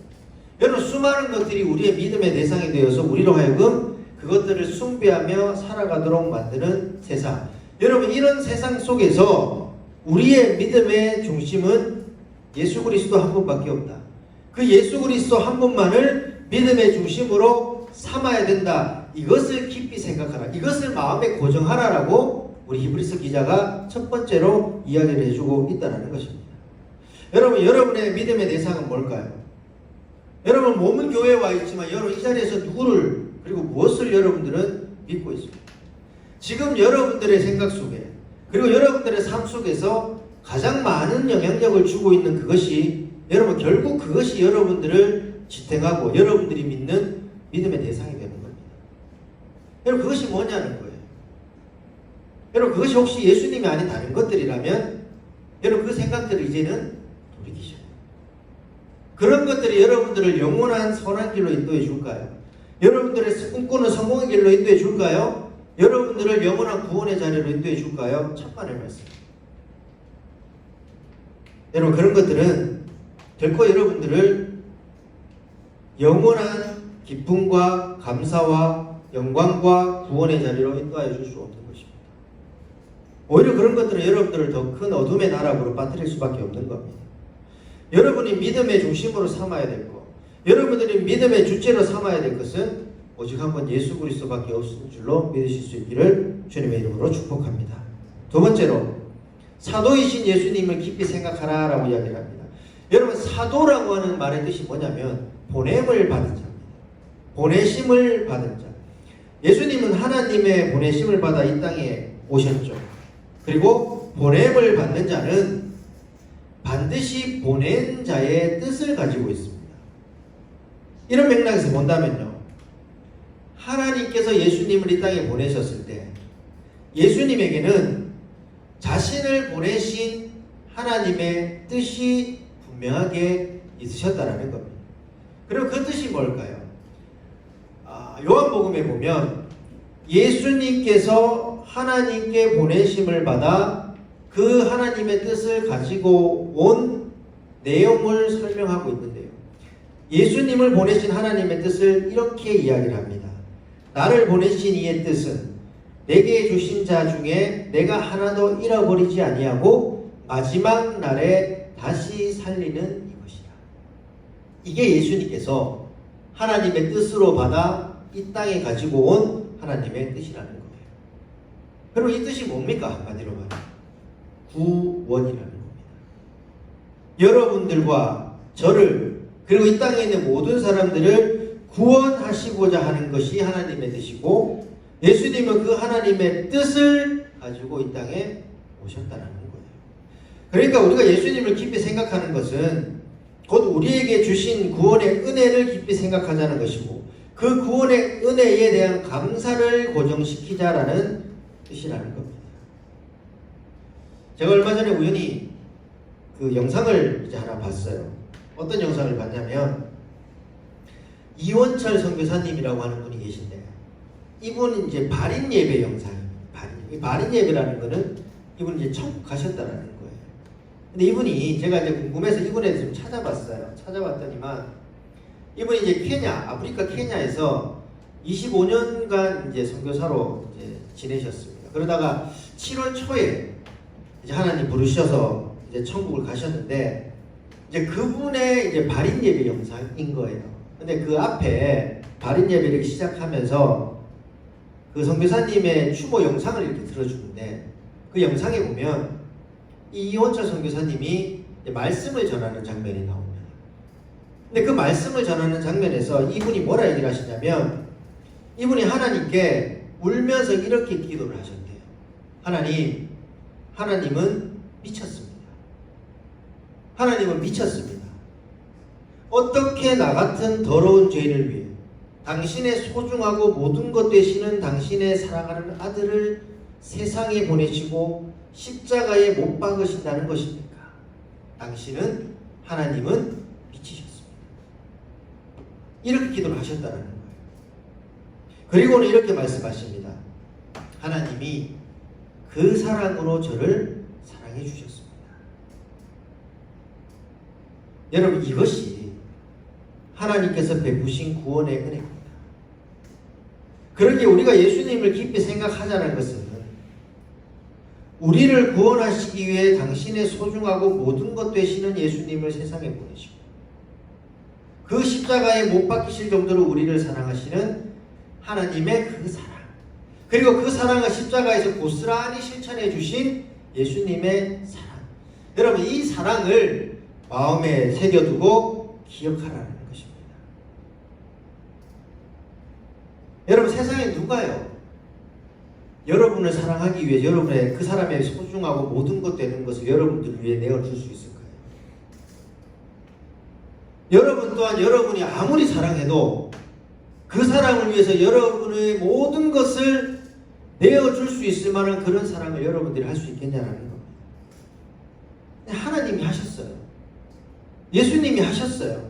여러분 수많은 것들이 우리의 믿음의 대상이 되어서 우리로 하여금 그것들을 숭배하며 살아가도록 만드는 세상. 여러분, 이런 세상 속에서 우리의 믿음의 중심은 예수 그리스도 한 분밖에 없다. 그 예수 그리스도 한 분만을 믿음의 중심으로 삼아야 된다. 이것을 깊이 생각하라. 이것을 마음에 고정하라라고 우리 히브리서 기자가 첫 번째로 이야기를 해주고 있다는 것입니다. 여러분, 여러분의 믿음의 대상은 뭘까요? 여러분, 몸은 교회에 와 있지만 여러분 이 자리에서 누구를 그리고 무엇을 여러분들은 믿고 있습니다. 지금 여러분들의 생각 속에 그리고 여러분들의 삶 속에서 가장 많은 영향력을 주고 있는 그것이 여러분 결국 그것이 여러분들을 지탱하고 여러분들이 믿는 믿음의 대상이 되는 겁니다. 여러분, 그것이 뭐냐는 거예요. 여러분, 그것이 혹시 예수님이 아닌 다른 것들이라면 여러분 그 생각들을 이제는 돌이키셔야 돼요. 그런 것들이 여러분들을 영원한 선한 길로 인도해 줄까요? 여러분들의 꿈꾸는 성공의 길로 인도해 줄까요? 여러분들을 영원한 구원의 자리로 인도해 줄까요? 천만의 말씀. 여러분, 그런 것들은 결코 여러분들을 영원한 기쁨과 감사와 영광과 구원의 자리로 인도하여 줄 수 없는 것입니다. 오히려 그런 것들은 여러분들을 더 큰 어둠의 나락으로 빠뜨릴 수밖에 없는 겁니다. 여러분이 믿음의 중심으로 삼아야 될 것, 여러분들이 믿음의 주체로 삼아야 될 것은 오직 한 번 예수 그리스도밖에 없는 줄로 믿으실 수 있기를 주님의 이름으로 축복합니다. 두 번째로 사도이신 예수님을 깊이 생각하라 라고 이야기를 합니다. 여러분, 사도라고 하는 말의 뜻이 뭐냐면 보냄을 받은 자입니다. 보내심을 받은 자. 예수님은 하나님의 보내심을 받아 이 땅에 오셨죠. 그리고 보냄을 받는 자는 반드시 보낸 자의 뜻을 가지고 있습니다. 이런 맥락에서 본다면요, 하나님께서 예수님을 이 땅에 보내셨을 때 예수님에게는 자신을 보내신 하나님의 뜻이 분명하게 있으셨다라는 겁니다. 그리고 그 뜻이 뭘까요? 요한복음에 보면 예수님께서 하나님께 보내심을 받아 그 하나님의 뜻을 가지고 온 내용을 설명하고 있는데요. 예수님을 보내신 하나님의 뜻을 이렇게 이야기를 합니다. 나를 보내신 이의 뜻은 내게 주신 자 중에 내가 하나도 잃어버리지 아니하고 마지막 날에 다시 살리는 이것이라. 이게 예수님께서 하나님의 뜻으로 받아 이 땅에 가지고 온 하나님의 뜻이라는 거예요. 그리고 이 뜻이 뭡니까? 한마디로 말하면 구원이라는 겁니다. 여러분들과 저를 그리고 이 땅에 있는 모든 사람들을 구원하시고자 하는 것이 하나님의 뜻이고, 예수님은 그 하나님의 뜻을 가지고 이 땅에 오셨다는 거예요. 그러니까 우리가 예수님을 깊이 생각하는 것은 곧 우리에게 주신 구원의 은혜를 깊이 생각하자는 것이고, 그 구원의 은혜에 대한 감사를 고정시키자라는 뜻이라는 겁니다. 제가 얼마 전에 우연히 그 영상을 이제 하나 봤어요. 어떤 영상을 봤냐면 이원철 선교사님이라고 하는 분이 계신데, 이분은 이제 발인 예배 영상입니다. 발인 예배라는 거는 이분이 이제 천국 가셨다라는 거예요. 근데 이분이 제가 이제 궁금해서 이분에 대해서 좀 찾아봤어요. 찾아봤더니만 이분이 이제 아프리카 케냐에서 25년간 이제 선교사로 이제 지내셨습니다. 그러다가 7월 초에 이제 하나님 부르셔서 이제 천국을 가셨는데 이제 그분의 이제 발인 예배 영상인 거예요. 근데 그 앞에 발인 예배를 시작하면서 그 선교사님의 추모 영상을 이렇게 들어주는데 그 영상에 보면 이 이원철 선교사님이 이제 말씀을 전하는 장면이 나옵니다. 근데 그 말씀을 전하는 장면에서 이분이 뭐라 얘기를 하시냐면 이분이 하나님께 울면서 이렇게 기도를 하셨대요. 하나님은 미쳤습니다. 하나님은 미쳤습니다. 어떻게 나 같은 더러운 죄인을 위해 당신의 소중하고 모든 것 되시는 당신의 사랑하는 아들을 세상에 보내시고 십자가에 못 박으신다는 것입니까? 하나님은 미치셨습니다. 이렇게 기도를 하셨다는 거예요. 그리고는 이렇게 말씀하십니다. 하나님이 그 사랑으로 저를 사랑해 주셨습니다. 여러분, 이것이 하나님께서 베푸신 구원의 은혜입니다. 그러기에 우리가 예수님을 깊이 생각하자는 것은 우리를 구원하시기 위해 당신의 소중하고 모든 것 되시는 예수님을 세상에 보내시고 그 십자가에 못 박히실 정도로 우리를 사랑하시는 하나님의 그 사랑, 그리고 그 사랑을 십자가에서 고스란히 실천해 주신 예수님의 사랑. 여러분, 이 사랑을 마음에 새겨두고 기억하라는 것입니다. 여러분, 세상에 누가요? 여러분을 사랑하기 위해 여러분의 그 사람의 소중하고 모든 것 되는 것을 여러분들을 위해 내어줄 수 있을까요? 여러분 또한 여러분이 아무리 사랑해도 그 사람을 위해서 여러분의 모든 것을 내어줄 수 있을 만한 그런 사랑을 여러분들이 할 수 있겠냐는 겁니다. 하나님이 하셨어요. 예수님이 하셨어요.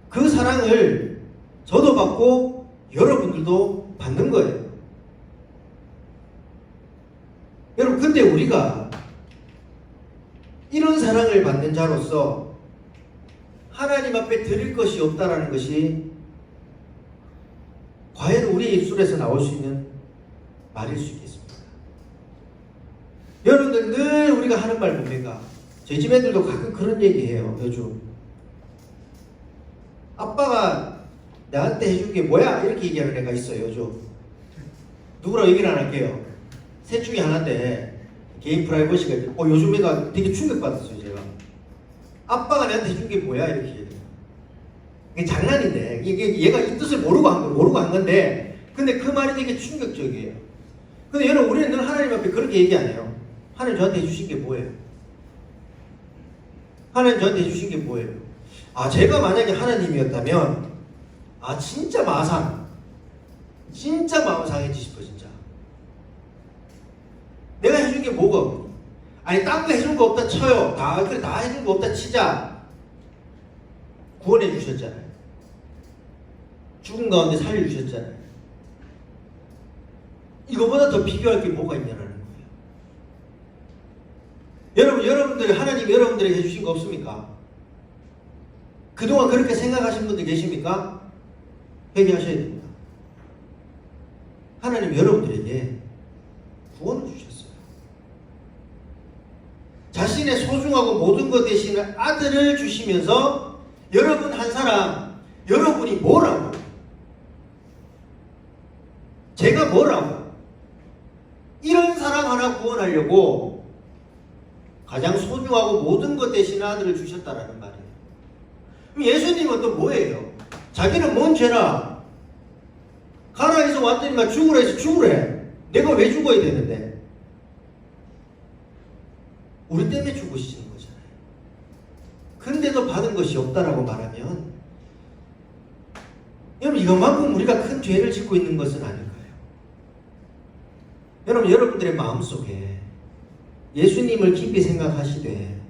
그 사랑을 저도 받고 여러분들도 받는 거예요. 여러분, 근데 우리가 이런 사랑을 받는 자로서 하나님 앞에 드릴 것이 없다라는 것이 과연 우리 입술에서 나올 수 있는 말일 수 있겠습니까? 여러분들, 늘 우리가 하는 말 뭡니까? 저희 집 애들도 가끔 그런 얘기해요. 요즘 아빠가 나한테 해준 게 뭐야? 이렇게 얘기하는 애가 있어요. 요즘 누구라고 얘기를 안 할게요. 셋 중에 하나인데 개인 프라이버시가 요즘 애가 되게 충격받았어요. 제가 아빠가 나한테 해준 게 뭐야? 이렇게 얘기해요. 이게 장난인데 얘가 이 뜻을 모르고 한 건데 근데 그 말이 되게 충격적이에요. 근데 여러분, 우리는 늘 하나님 앞에 그렇게 얘기 안 해요. 하나님 저한테 해주신 게 뭐예요? 하나님 저한테 해주신 게 뭐예요? 제가 만약에 하나님이었다면 진짜 마음 상해지 싶어. 진짜 내가 해준 게 뭐가 없니? 딴 거 해준 거 없다 쳐요. 그래, 다 해준 거 없다 치자. 구원해 주셨잖아요. 죽은 가운데 살려주셨잖아요. 이거보다 더 비교할 게 뭐가 있냐는 거예요. 여러분들, 하나님이 여러분들에게 해주신 거 없습니까? 그동안 그렇게 생각하신 분들 계십니까? 회개하셔야 됩니다. 하나님 여러분들에게 구원을 주셨어요. 자신의 소중하고 모든 것 되시는 아들을 주시면서 여러분 한 사람, 여러분이 뭐라고? 제가 뭐라고? 이런 사람 하나 구원하려고 가장 소중하고 모든 것 되시는 아들을 주셨다라는 말이에요. 그럼 예수님은 또 뭐예요? 자기는 뭔 죄라? 가라 해서 왔더니만 죽으라 해서 죽으래. 내가 왜 죽어야 되는데? 우리 때문에 죽으시는 거잖아요. 근데도 받은 것이 없다라고 말하면 여러분, 이것만큼 우리가 큰 죄를 짓고 있는 것은 아닐까요? 여러분, 여러분들의 마음속에 예수님을 깊이 생각하시되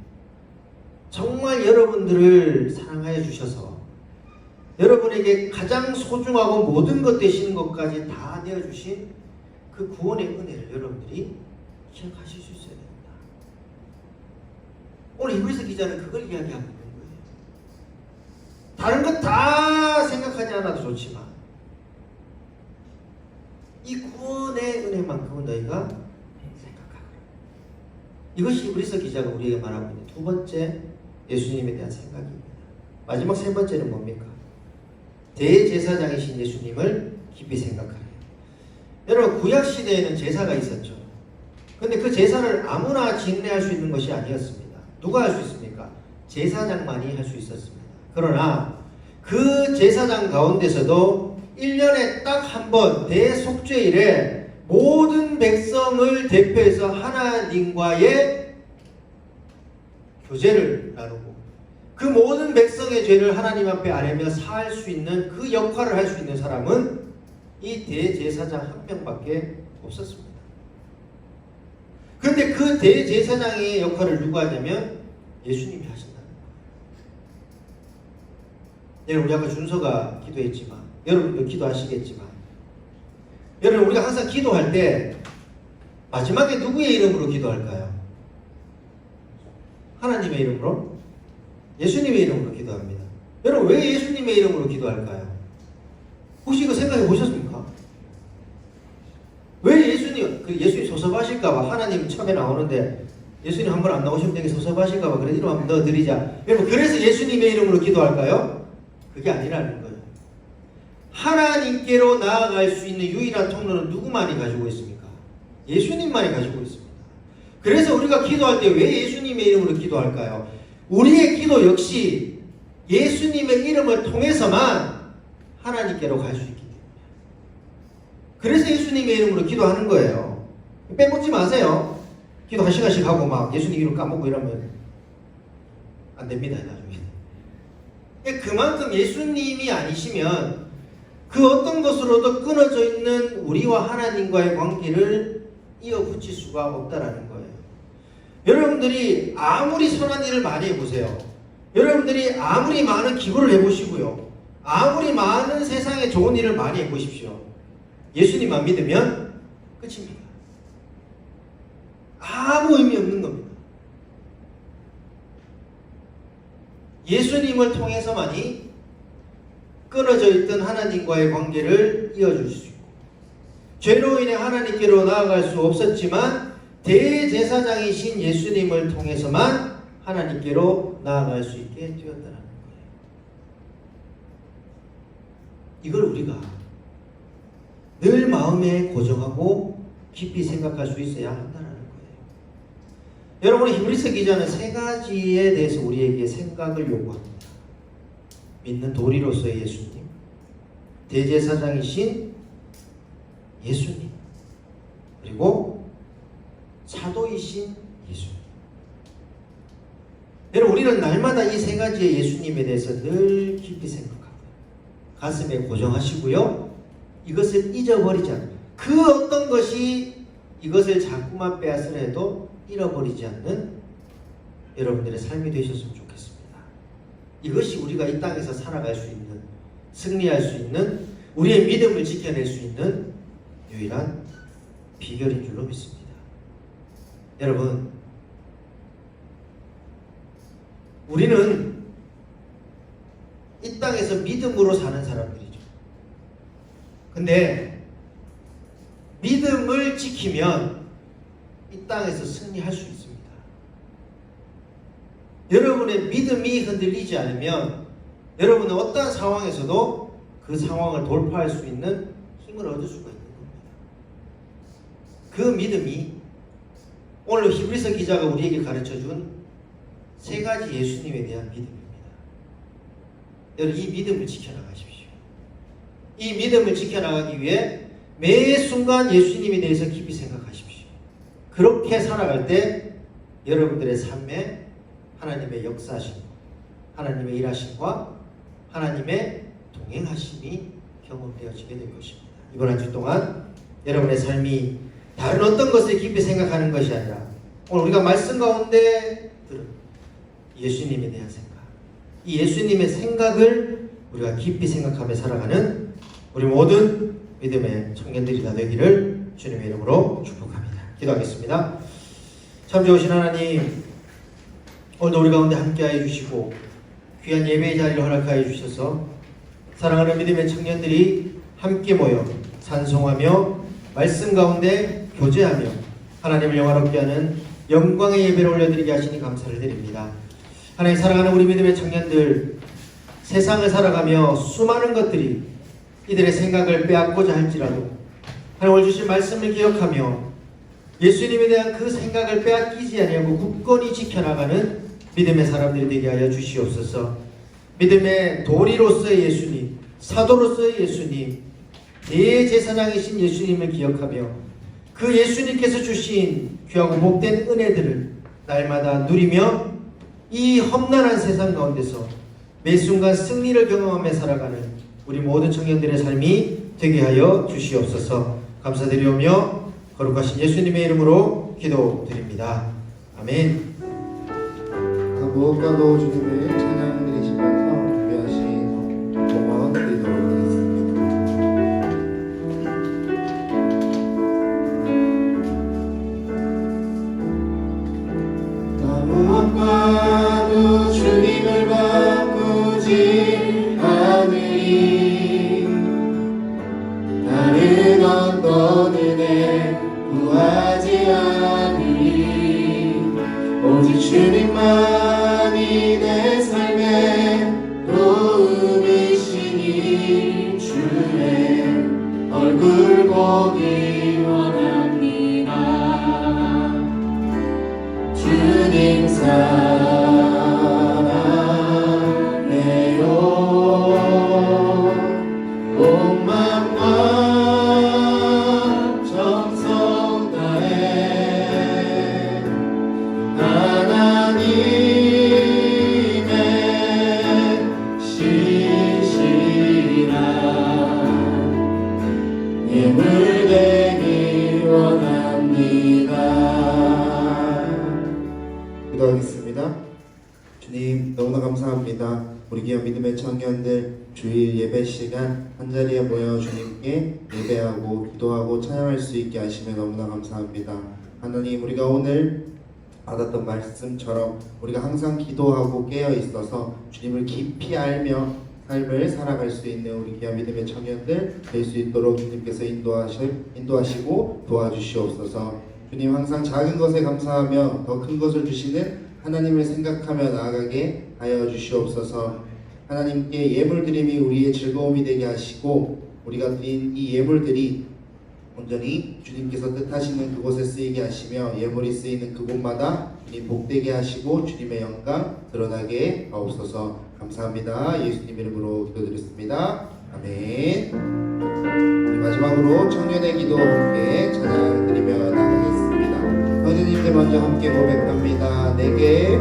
정말 여러분들을 사랑하여 주셔서 여러분에게 가장 소중하고 모든 것 되시는 것까지 다 내어주신 그 구원의 은혜를 여러분들이 기억하실 수 있어야 됩니다. 오늘 히브리서 기자는 그걸 이야기하고 있는 거예요. 다른 것 다 생각하지 않아도 좋지만 이 구원의 은혜만큼은 너희가 생각하라. 이것이 히브리서 기자가 우리에게 말하고 있는 두 번째 예수님에 대한 생각입니다. 마지막 세 번째는 뭡니까? 대제사장이신 예수님을 깊이 생각하래요. 여러분, 구약 시대에는 제사가 있었죠. 근데 그 제사를 아무나 진례할 수 있는 것이 아니었습니다. 누가 할 수 있습니까? 제사장만이 할 수 있었습니다. 그러나 그 제사장 가운데서도 1년에 딱 한 번 대속죄일에 모든 백성을 대표해서 하나님과의 교제를 나누고 그 모든 백성의 죄를 하나님 앞에 아뢰며 사할 수 있는 그 역할을 할 수 있는 사람은 이 대제사장 한 명밖에 없었습니다. 그런데 그 대제사장의 역할을 누가 하냐면 예수님이 하신다는 거예요. 여러분, 우리 아까 준서가 기도했지만, 여러분도 기도하시겠지만, 여러분, 우리가 항상 기도할 때 마지막에 누구의 이름으로 기도할까요? 하나님의 이름으로? 예수님의 이름으로 기도합니다. 여러분, 왜 예수님의 이름으로 기도할까요? 혹시 이거 생각해 보셨습니까? 왜 예수님 섭섭하실까봐, 하나님 처음에 나오는데 예수님 한 번 안 나오시면 되게 섭섭하실까봐 그래 이름 한번 넣어드리자. 여러분, 그래서 예수님의 이름으로 기도할까요? 그게 아니라는 거예요. 하나님께로 나아갈 수 있는 유일한 통로는 누구만이 가지고 있습니까? 예수님만이 가지고 있습니다. 그래서 우리가 기도할 때 왜 예수님의 이름으로 기도할까요? 우리의 기도 역시 예수님의 이름을 통해서만 하나님께로 갈 수 있기 때문에. 그래서 예수님의 이름으로 기도하는 거예요. 빼먹지 마세요. 기도 한 시간씩 하고 막 예수님 이름 까먹고 이러면 안 됩니다, 나중에. 그만큼 예수님이 아니시면 그 어떤 것으로도 끊어져 있는 우리와 하나님과의 관계를 이어붙일 수가 없다라는 거예요. 여러분들이 아무리 선한 일을 많이 해보세요. 여러분들이 아무리 많은 기도를 해보시고요. 아무리 많은 세상에 좋은 일을 많이 해보십시오. 예수님만 믿으면 끝입니다. 아무 의미 없는 겁니다. 예수님을 통해서만이 끊어져 있던 하나님과의 관계를 이어줄 수 있고, 죄로 인해 하나님께로 나아갈 수 없었지만 대제사장이신 예수님을 통해서만 하나님께로 나아갈 수 있게 되었다는 거예요. 이걸 우리가 늘 마음에 고정하고 깊이 생각할 수 있어야 한다는 거예요. 여러분, 히브리서 기자는 세 가지에 대해서 우리에게 생각을 요구합니다. 믿는 도리로서의 예수님, 대제사장이신 예수님, 그리고 사도이신 예수님. 여러분, 우리는 날마다 이 세 가지의 예수님에 대해서 늘 깊이 생각합니다. 가슴에 고정하시고요. 이것을 잊어버리지 않는, 그 어떤 것이 이것을 자꾸만 빼앗으려 해도 잃어버리지 않는 여러분들의 삶이 되셨으면 좋겠습니다. 이것이 우리가 이 땅에서 살아갈 수 있는, 승리할 수 있는, 우리의 믿음을 지켜낼 수 있는 유일한 비결인 줄로 믿습니다. 여러분, 우리는 이 땅에서 믿음으로 사는 사람들이죠. 근데 믿음을 지키면 이 땅에서 승리할 수 있습니다. 여러분의 믿음이 흔들리지 않으면 여러분은 어떠한 상황에서도 그 상황을 돌파할 수 있는 힘을 얻을 수가 있는 겁니다. 그 믿음이 오늘 히브리서 기자가 우리에게 가르쳐준 세 가지 예수님에 대한 믿음입니다. 여러분, 이 믿음을 지켜나가십시오. 이 믿음을 지켜나가기 위해 매 순간 예수님에 대해서 깊이 생각하십시오. 그렇게 살아갈 때 여러분들의 삶에 하나님의 역사하심, 하나님의 일하심과 하나님의 동행하심이 경험되어지게 될 것입니다. 이번 한 주 동안 여러분의 삶이 다른 어떤 것을 깊이 생각하는 것이 아니라 오늘 우리가 말씀 가운데 들은 예수님에 대한 생각, 이 예수님의 생각을 우리가 깊이 생각하며 살아가는 우리 모든 믿음의 청년들이 다 되기를 주님의 이름으로 축복합니다. 기도하겠습니다. 참 좋으신 하나님, 오늘도 우리 가운데 함께하여 주시고 귀한 예배의 자리를 허락하여 주셔서 사랑하는 믿음의 청년들이 함께 모여 찬송하며 말씀 가운데 교제하며 하나님을 영화롭게 하는 영광의 예배를 올려드리게 하시니 감사를 드립니다. 하나님, 사랑하는 우리 믿음의 청년들, 세상을 살아가며 수많은 것들이 이들의 생각을 빼앗고자 할지라도 하나님 오늘 주신 말씀을 기억하며 예수님에 대한 그 생각을 빼앗기지 아니하고 굳건히 지켜나가는 믿음의 사람들이 되게 하여 주시옵소서. 믿음의 도리로서의 예수님, 사도로서의 예수님, 대제사장이신 예수님을 기억하며 그 예수님께서 주신 귀하고 복된 은혜들을 날마다 누리며 이 험난한 세상 가운데서 매 순간 승리를 경험하며 살아가는 우리 모든 청년들의 삶이 되게 하여 주시옵소서. 감사드리오며 거룩하신 예수님의 이름으로 기도드립니다. 아멘. 무엇과도 주님을 찬양 드리시면서 준비하신 동원 드리도록 하겠습니다. 무엇과도 주님을 바꾸지 않으리. 나는 어떤 은혜 구하지 않으리. 오직 주님만이 내 삶의 도움이시니 주의 얼굴 보기 원합니다. 주님 사랑해요. 온 맘과 정성 다해 하나님의 신실한 예물 되기 원합니다. 기도하겠습니다. 주님, 너무나 감사합니다. 우리 귀한 믿음의 청년들 주일 예배 시간 한자리에 모여 주님께 예배하고 기도하고 찬양할 수 있게 하시며 너무나 감사합니다. 하나님, 우리가 오늘 받았던 말씀처럼 우리가 항상 기도하고 깨어 있어서 주님을 깊이 알며 삶을 살아갈 수 있는 우리 귀한 믿음의 청년들 될 수 있도록 주님께서 인도하시고 도와주시옵소서. 주님, 항상 작은 것에 감사하며 더 큰 것을 주시는 하나님을 생각하며 나아가게 하여 주시옵소서. 하나님께 예물 드림이 우리의 즐거움이 되게 하시고 우리가 드린 이 예물들이 온전히 주님께서 뜻하시는 그곳에 쓰이게 하시며 예물이 쓰이는 그곳마다 주님 복되게 하시고 주님의 영광 드러나게 하옵소서. 감사합니다. 예수님 이름으로 기도드렸습니다. 아멘. 우리 마지막으로 청년의 기도 함께 찬양드리며 나가겠습니다. 형제님들 먼저 함께 고백합니다. 내게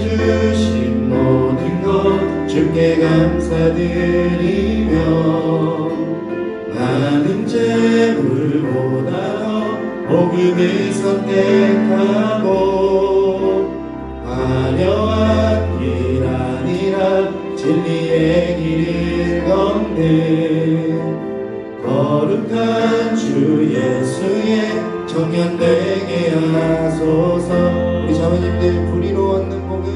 주신 모든 것 주께 감사드리며 많은 재물보다 복음을 선택하고 화려한 길 아니라 진리의 길을 걷는 거룩한 주 예수의 청년 되게 하소서. 우리 자매님들 불의로 얻는 복은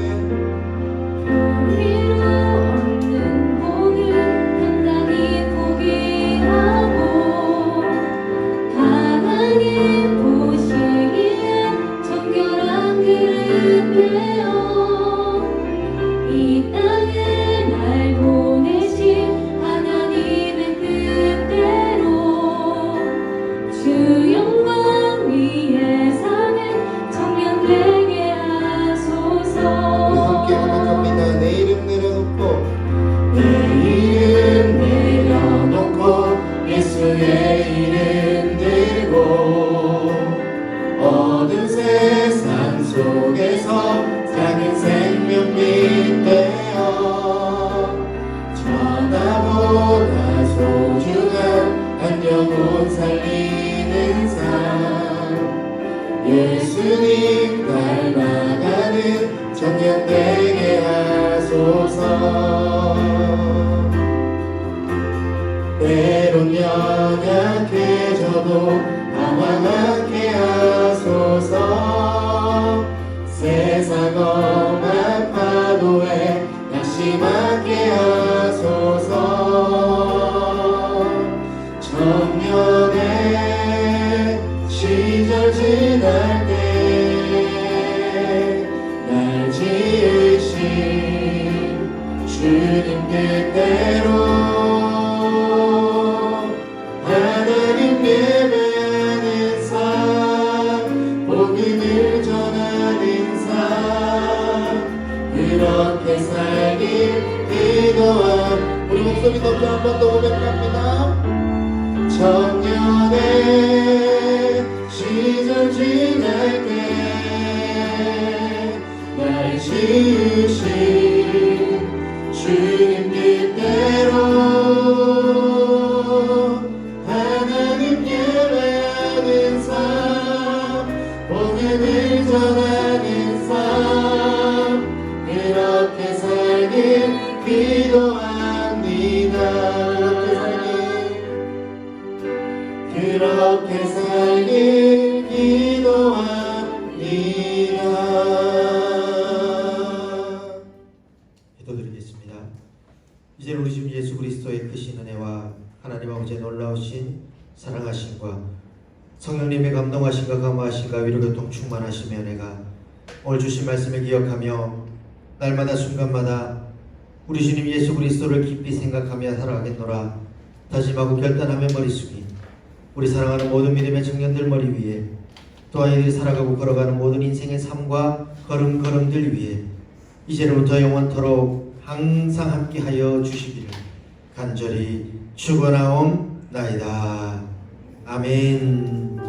단단히 포기하고 하나님 보시기에 정결한 길을 빼어 이 땅에 날 보내신 하나님의 뜻대로 주 영광 위에 사는 청년 되게 하소서. 우리 함께 고백합니다. 내 이름 내려놓고 예수의 이름 들고 어두운 세상 속에서 작은 생명 빗대어 전하보다 소중한 한 영혼 살리는 삶 예수님 닮아가는 청년 되게 하소서. 때론 연약해져도 방황하게 하소서. 세상 험한 파도에 낙심하게 하소서. 청년의 주님 뜻대로 하나님 예배하는 삶 복음을 전하는 삶 그렇게 살길 기도한 우리 목소리 높여 한 번 더 고백합니다. 청년의 시절 지날 때날 지으신 주님 뜻대로 하나님 예배하는 삶 복음을 전하는 삶 그렇게 살길 기도합니다. 그렇게 살길 기도합니다. 기도드리겠습니다. 이제 우리 주 예수 그리스도의 크신 은혜와 하나님 아버지의 놀라우신 사랑하심과 성령님의 감동하심과 감화하심과 위로교통 충만하심의 은혜가 오늘 주신 말씀을 기억하며 날마다 순간마다 우리 주님 예수 그리스도를 깊이 생각하며 살아가겠노라 다짐하고 결단하며 머리 숙인 우리 사랑하는 모든 믿음의 청년들 머리 위에 또 아이들이 살아가고 걸어가는 모든 인생의 삶과 걸음걸음들 위에 이제로부터 영원토록 항상 함께하여 주시기를 간절히 축원하옵나이다. 아멘.